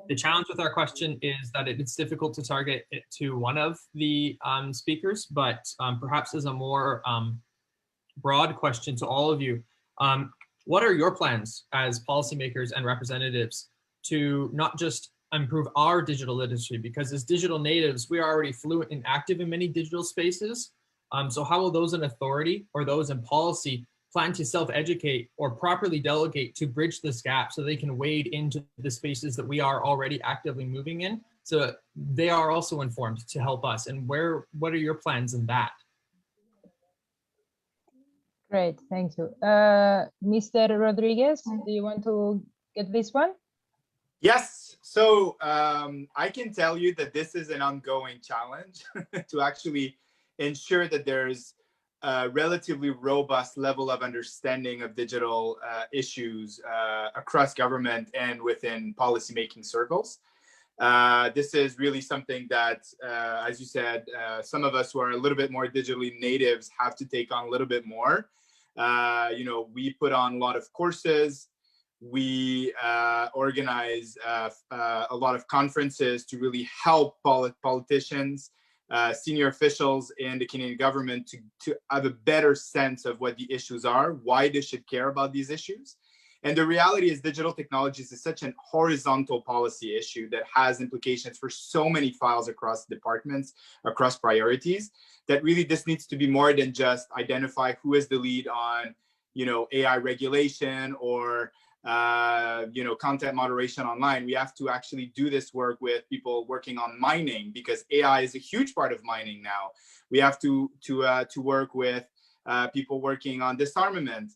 The challenge with our question is that it's difficult to target it to one of the speakers, but perhaps as a more broad question to all of you, what are your plans as policymakers and representatives to not just improve our digital literacy, because as digital natives, we are already fluent and active in many digital spaces. So how will those in authority or those in policy plan to self-educate or properly delegate to bridge this gap so they can wade into the spaces that we are already actively moving in, so they are also informed to help us? And what are your plans in that? Great, thank you. Mr. Rodriguez, do you want to get this one? Yes, so I can tell you that this is an ongoing challenge to actually ensure that there's a relatively robust level of understanding of digital issues across government and within policymaking circles. This is really something that, as you said, some of us who are a little bit more digitally natives have to take on a little bit more. You know, we put on a lot of courses. We organize a lot of conferences to really help politicians, senior officials in the Canadian government to have a better sense of what the issues are, why they should care about these issues. And the reality is digital technologies is such a horizontal policy issue that has implications for so many files across departments, across priorities, that really this needs to be more than just identify who is the lead on, you know, AI regulation or you know, content moderation online. We have to actually do this work with people working on mining, because AI is a huge part of mining now. We have to work with people working on disarmament,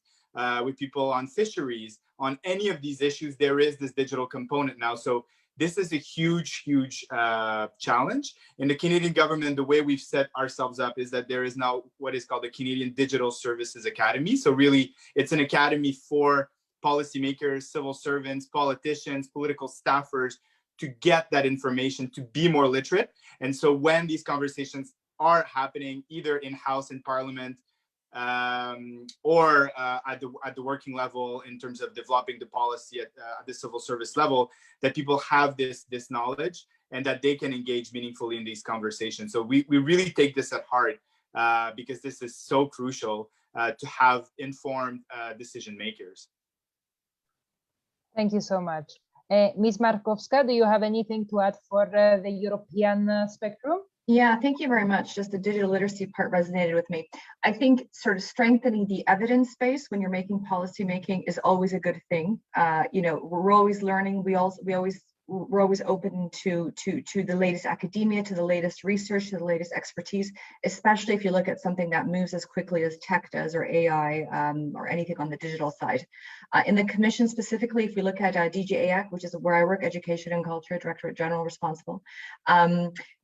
with people on fisheries. On any of these issues, there is this digital component now. So this is a huge, huge challenge. In the Canadian government, the way we've set ourselves up is that there is now what is called the Canadian Digital Services Academy. So really, it's an academy for policymakers, civil servants, politicians, political staffers to get that information, to be more literate. And so when these conversations are happening either in-house in Parliament or at the working level in terms of developing the policy at the civil service level, that people have this knowledge and that they can engage meaningfully in these conversations. So we really take this at heart because this is so crucial to have informed decision makers. Thank you so much. Ms. Markowska, do you have anything to add for the European spectrum? Yeah, thank you very much. Just the digital literacy part resonated with me. I think sort of strengthening the evidence base when you're making policy making is always a good thing. You know, we're always learning. We're always open to the latest academia, to the latest research, to the latest expertise, especially if you look at something that moves as quickly as tech does, or AI, or anything on the digital side. In the Commission specifically, if we look at DGAC, which is where I work, Education and Culture, Directorate General responsible,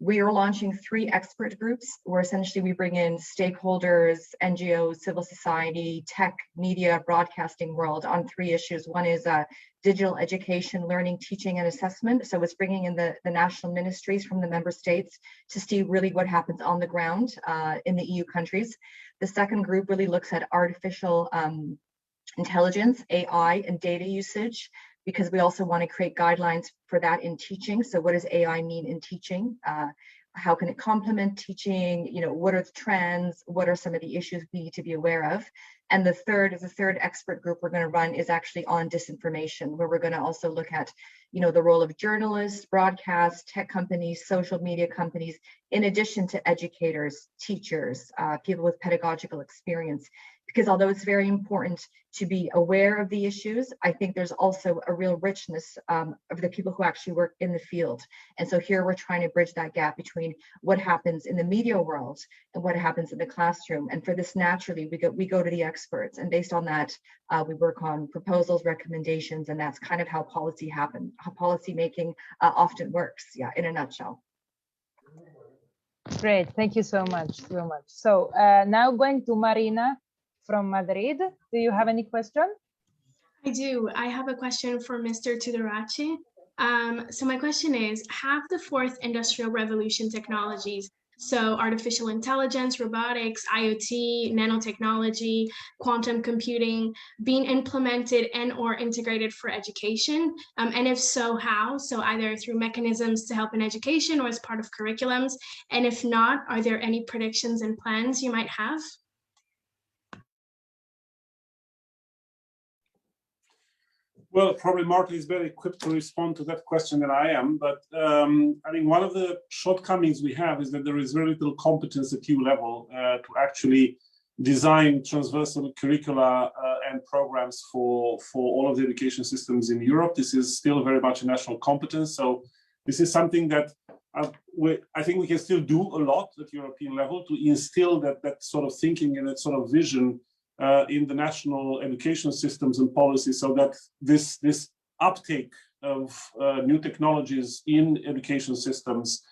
we are launching 3 expert groups where essentially we bring in stakeholders, NGOs, civil society, tech, media, broadcasting world on 3 issues. One is digital education, learning, teaching, and assessment. So it's bringing in the national ministries from the member states to see really what happens on the ground in the EU countries. The second group really looks at artificial intelligence, AI, and data usage, because we also want to create guidelines for that in teaching. So what does AI mean in teaching? How can it complement teaching? You know, what are the trends? What are some of the issues we need to be aware of? And the third expert group we're going to run is actually on disinformation, where we're going to also look at, you know, the role of journalists, broadcast, tech companies, social media companies, in addition to educators, teachers, people with pedagogical experience. Because although it's very important to be aware of the issues, I think there's also a real richness of the people who actually work in the field. And so here we're trying to bridge that gap between what happens in the media world and what happens in the classroom. And for this, naturally, we go to the experts, and based on that, we work on proposals, recommendations, and that's kind of how policy making often works. Yeah, in a nutshell. Great, thank you so much, So now going to Marina from Madrid. Do you have any question? I do. I have a question for Mr. Tudorache. So my question is, have the 4th industrial revolution technologies, so artificial intelligence, robotics, IoT, nanotechnology, quantum computing, been implemented and or integrated for education? And if so, how? So either through mechanisms to help in education or as part of curriculums. And if not, are there any predictions and plans you might have? Well, probably Marta is better equipped to respond to that question than I am. But I mean, one of the shortcomings we have is that there is very little competence at EU level to actually design transversal curricula and programs for all of the education systems in Europe. This is still very much a national competence. So this is something that I think we can still do a lot at European level to instill that sort of thinking and that sort of vision in the national education systems and policies, so that this uptake of new technologies in education systems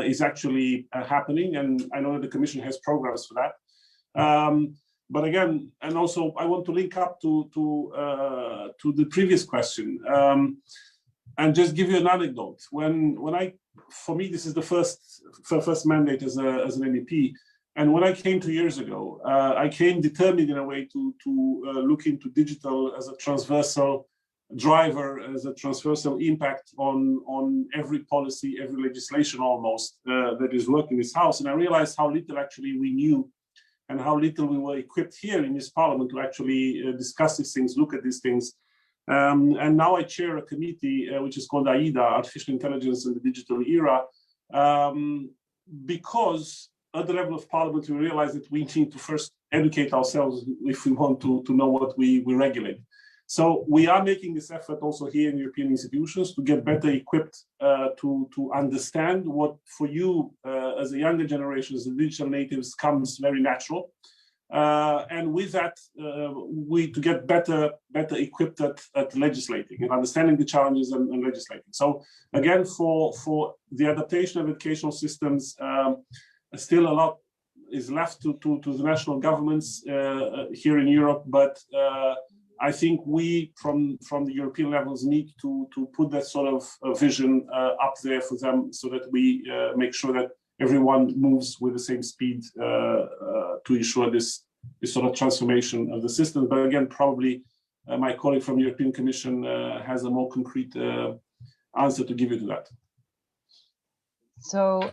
is actually happening. And I know that the Commission has programs for that. But again, and also I want to link up to the previous question and just give you an anecdote. For me, this is the first mandate as an MEP. And when I came 2 years ago, I came determined in a way to look into digital as a transversal driver, as a transversal impact on every policy, every legislation almost that is working in this House. And I realized how little actually we knew and how little we were equipped here in this Parliament to actually discuss these things, look at these things. And now I chair a committee which is called AIDA, Artificial Intelligence in the Digital Era, because at the level of Parliament, we realize that we need to first educate ourselves if we want to know what we regulate. So we are making this effort also here in European institutions to get better equipped to understand what for you as a younger generation, as the digital natives, comes very natural. And with that, to get better equipped at legislating and understanding the challenges and legislating. So again, for the adaptation of educational systems, still a lot is left to the national governments here in Europe, but I think we, from the European levels, need to put that sort of vision up there for them, so that we make sure that everyone moves with the same speed to ensure this sort of transformation of the system. But again, probably my colleague from the European Commission has a more concrete answer to give you to that. So,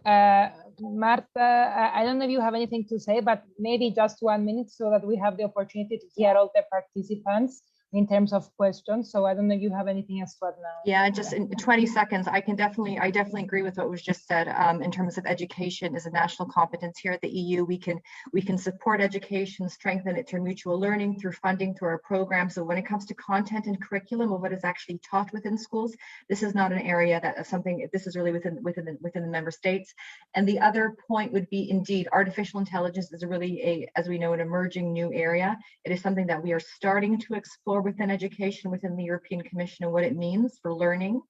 Marta, I don't know if you have anything to say, but maybe just 1 minute so that we have the opportunity to hear all the participants in terms of questions. So I don't know if you have anything else to add now. Yeah, just in 20 seconds, I definitely agree with what was just said. In terms of education is a national competence here at the EU. We can support education, strengthen it through mutual learning, through funding, through our programs. So when it comes to content and curriculum of what is actually taught within schools, this is not an area that is something. This is really within the member states. And the other point would be, indeed, artificial intelligence is really as we know, an emerging new area. It is something that we are starting to explore within education, within the European Commission, and what it means for learning.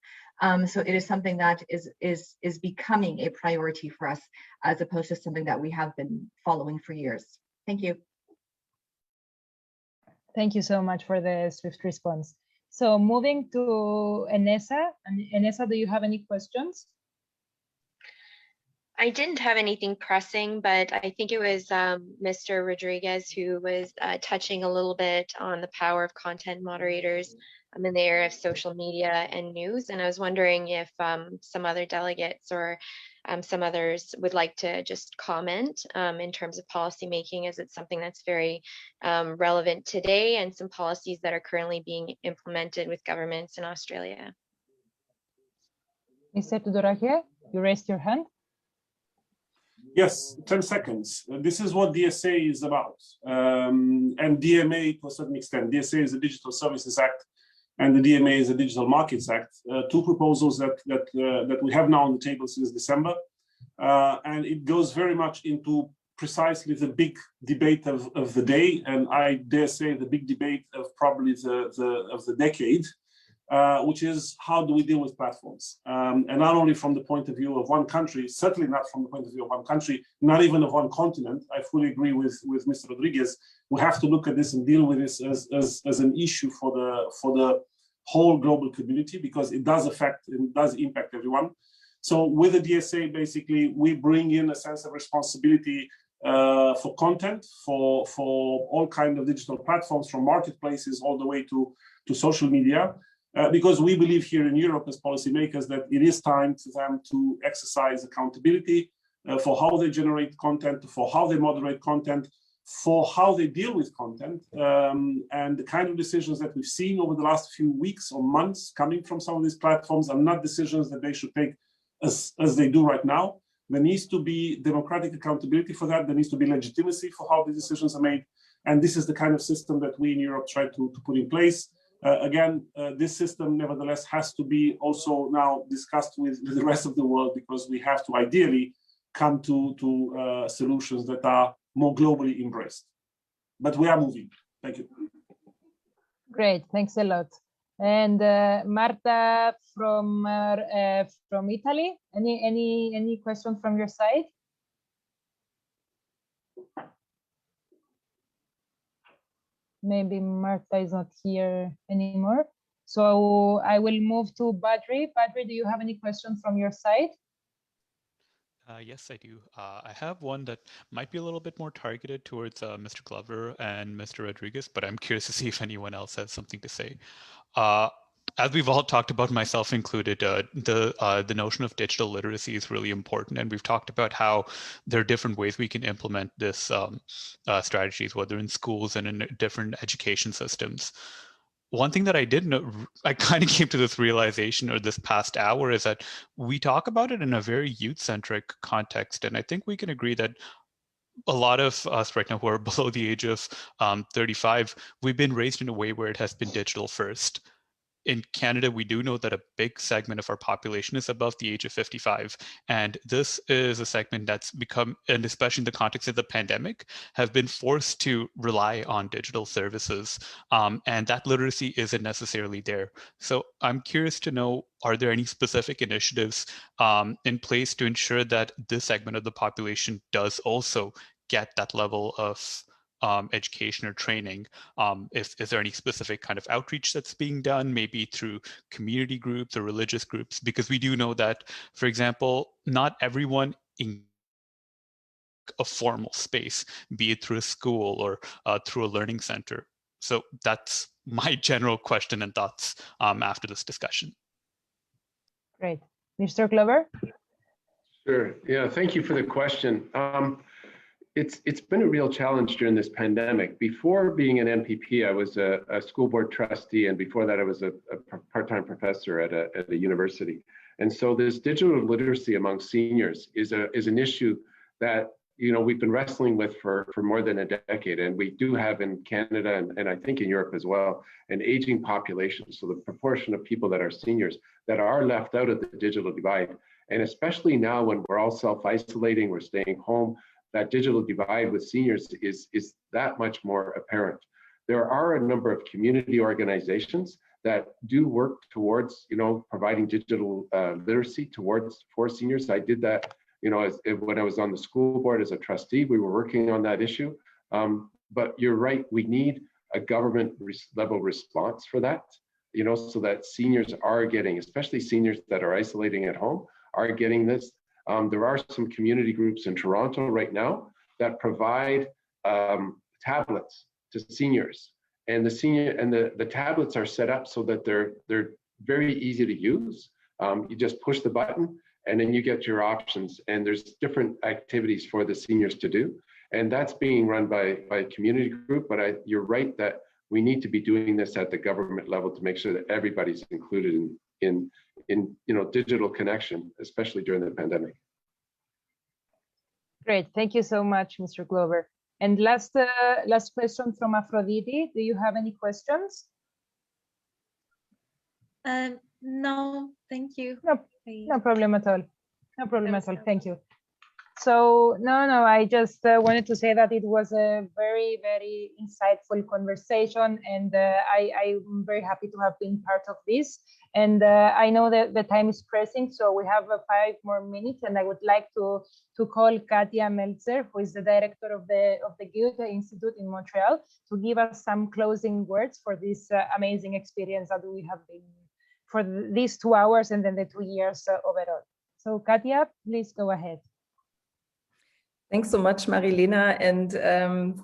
So it is something that is becoming a priority for us, as opposed to something that we have been following for years. Thank you. Thank you so much for the swift response. So moving to Enesa. Enesa, do you have any questions? I didn't have anything pressing, but I think it was Mr. Rodriguez who was touching a little bit on the power of content moderators in the area of social media and news. And I was wondering if some other delegates or some others would like to just comment in terms of policy making, as it's something that's very relevant today, and some policies that are currently being implemented with governments in Australia. Mr. Tudorache, you raised your hand. Yes, 10 seconds. This is what DSA is about, and DMA to a certain extent. DSA is the Digital Services Act, and the DMA is the Digital Markets Act. Two proposals that we have now on the table since December, and it goes very much into precisely the big debate of the day, and I dare say the big debate of probably of the decade. Which is, how do we deal with platforms? And not only from the point of view of one country, certainly not from the point of view of one country, not even of one continent. I fully agree with Mr. Rodriguez. We have to look at this and deal with this as an issue for the whole global community, because it does affect and does impact everyone. So with the DSA, basically, we bring in a sense of responsibility for content, for all kinds of digital platforms, from marketplaces all the way to social media. Because we believe here in Europe as policymakers that it is time for them to exercise accountability for how they generate content, for how they moderate content, for how they deal with content. And the kind of decisions that we've seen over the last few weeks or months coming from some of these platforms are not decisions that they should take as they do right now. There needs to be democratic accountability for that. There needs to be legitimacy for how the decisions are made. And this is the kind of system that we in Europe try to put in place. Again, this system nevertheless has to be also now discussed with the rest of the world, because we have to ideally come to solutions that are more globally embraced. But we are moving. Thank you. Great, thanks a lot. And Marta from Italy, any question from your side? Maybe Marta is not here anymore. So I will move to Badri. Badri, do you have any questions from your side? Yes, I do. I have one that might be a little bit more targeted towards Mr. Clover and Mr. Rodriguez, but I'm curious to see if anyone else has something to say. As we've all talked about, myself included, the notion of digital literacy is really important, and we've talked about how there are different ways we can implement this strategies, whether in schools and in different education systems. One thing that I did know, I kind of came to this realization or this past hour, is that we talk about it in a very youth-centric context, and I think we can agree that a lot of us right now who are below the age of 35, we've been raised in a way where it has been digital first. In Canada, we do know that a big segment of our population is above the age of 55. And this is a segment that's become, and especially in the context of the pandemic, have been forced to rely on digital services. And that literacy isn't necessarily there. So I'm curious to know, are there any specific initiatives in place to ensure that this segment of the population does also get that level of education or training, is there any specific kind of outreach that's being done, maybe through community groups or religious groups? Because we do know that, for example, not everyone in a formal space, be it through a school or through a learning center. So that's my general question and thoughts after this discussion. Great. Mr. Clover? Sure. Yeah, thank you for the question. It's been a real challenge during this pandemic. Before being an MPP, I was a school board trustee, and before that I was a part-time professor at a university. And so this digital literacy among seniors is an issue that we've been wrestling with for more than a decade, and we do have in Canada and I think in Europe as well an aging population. So the proportion of people that are seniors that are left out of the digital divide, and especially now when we're all self-isolating, we're staying home, that digital divide with seniors is that much more apparent. There are a number of community organizations that do work towards providing digital literacy for seniors. I did that when I was on the school board as a trustee. We were working on that issue. But you're right, we need a government level response for that, so that seniors are getting, especially seniors that are isolating at home, are getting this. There are some community groups in Toronto right now that provide tablets to seniors, and the tablets are set up so that they're very easy to use. You just push the button and then you get your options, and there's different activities for the seniors to do, and that's being run by a community group. But you're right that we need to be doing this at the government level to make sure that everybody's included in digital connection, especially during the pandemic. Great, thank you so much, Mr. Clover. And last question from Aphrodite. Do you have any questions? No, thank you. No problem at all. No problem at all. Thank you. So no, I just wanted to say that it was a very, very insightful conversation, and I'm very happy to have been part of this. And I know that the time is pressing, so we have 5 more minutes, and I would like to call Katia Meltzer, who is the director of the Goethe-Institut in Montreal, to give us some closing words for this amazing experience that we have been for these 2 hours and then the 2 years overall. So Katia, please go ahead. Thanks so much, Marilena, and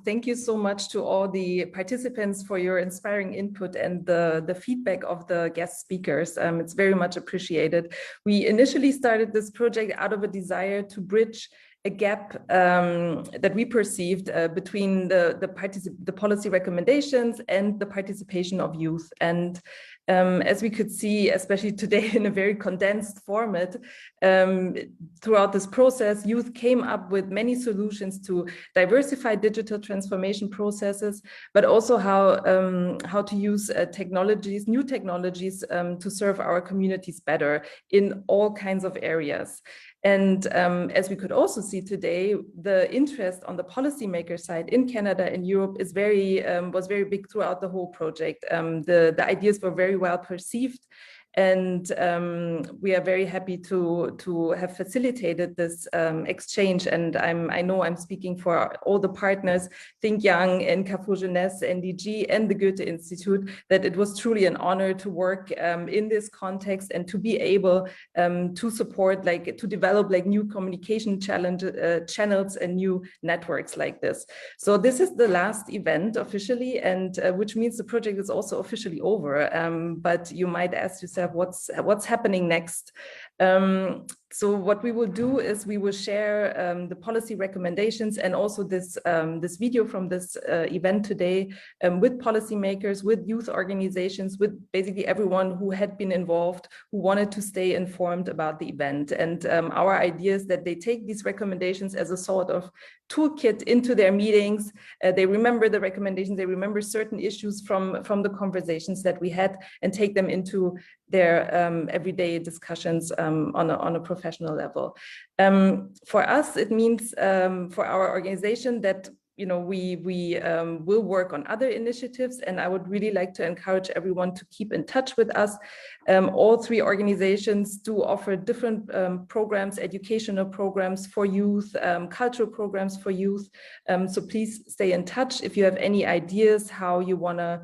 thank you so much to all the participants for your inspiring input and the feedback of the guest speakers. It's very much appreciated. We initially started this project out of a desire to bridge a gap that we perceived between the policy recommendations and the participation of youth. And as we could see, especially today in a very condensed format, throughout this process, youth came up with many solutions to diversify digital transformation processes, but also how to use new technologies to serve our communities better in all kinds of areas. And as we could also see today, the interest on the policymaker side in Canada and Europe is was very big throughout the whole project. The ideas were very well perceived, and we are very happy to have facilitated this exchange. And I know I'm speaking for all the partners, ThinkYoung and Carrefour, Jeunesse, NDG, and the Goethe-Institut, that it was truly an honor to work in this context and to be able to support, to develop new communication channels and new networks like this. So this is the last event officially, and which means the project is also officially over. But you might ask yourself, what's happening next? So what we will do is we will share the policy recommendations and also this video from this event today with policymakers, with youth organizations, with basically everyone who had been involved, who wanted to stay informed about the event. And our idea is that they take these recommendations as a sort of toolkit into their meetings. They remember the recommendations, they remember certain issues from the conversations that we had, and take them into their everyday discussions on a professional level. For us, it means for our organization that we will work on other initiatives, and I would really like to encourage everyone to keep in touch with us. All three organizations do offer different programs, educational programs for youth, cultural programs for youth. So please stay in touch. If you have any ideas how you want to,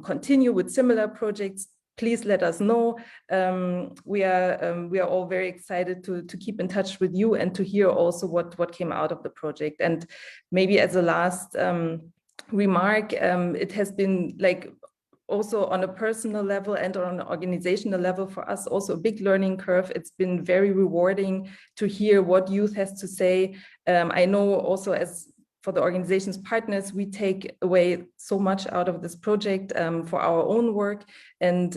continue with similar projects, please let us know. We are all very excited to keep in touch with you and to hear also what came out of the project. And maybe as a last remark, it has been also on a personal level and on an organizational level for us also a big learning curve. It's been very rewarding to hear what youth has to say. I know also as for the organization's partners, we take away so much out of this project for our own work, and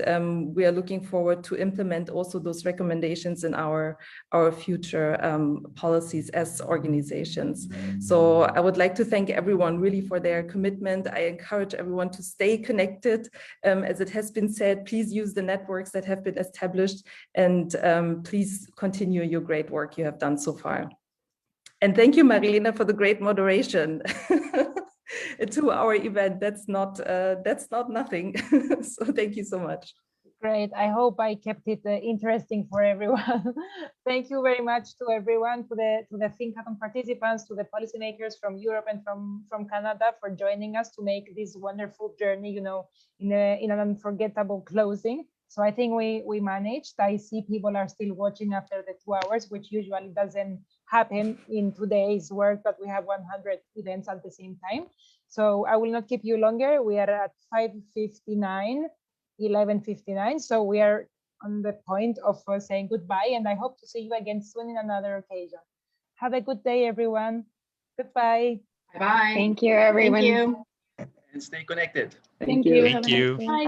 we are looking forward to implement also those recommendations in our future policies as organizations. So I would like to thank everyone really for their commitment. I encourage everyone to stay connected. As it has been said, please use the networks that have been established, and please continue your great work you have done so far. And thank you, Marilena, for the great moderation. A 2-hour event, that's not nothing. So thank you so much. Great. I hope I kept it interesting for everyone. Thank you very much to everyone, to the Thinkathon participants, to the policymakers from Europe and from Canada for joining us to make this wonderful journey, in an unforgettable closing. So I think we managed. I see people are still watching after the 2 hours, which usually doesn't happen in today's work, but we have 100 events at the same time. So I will not keep you longer. We are at 11:59. So we are on the point of saying goodbye, and I hope to see you again soon in another occasion. Have a good day, everyone. Goodbye. Bye. Thank you, everyone. Thank you. And stay connected. Thank you. Thank you. Bye.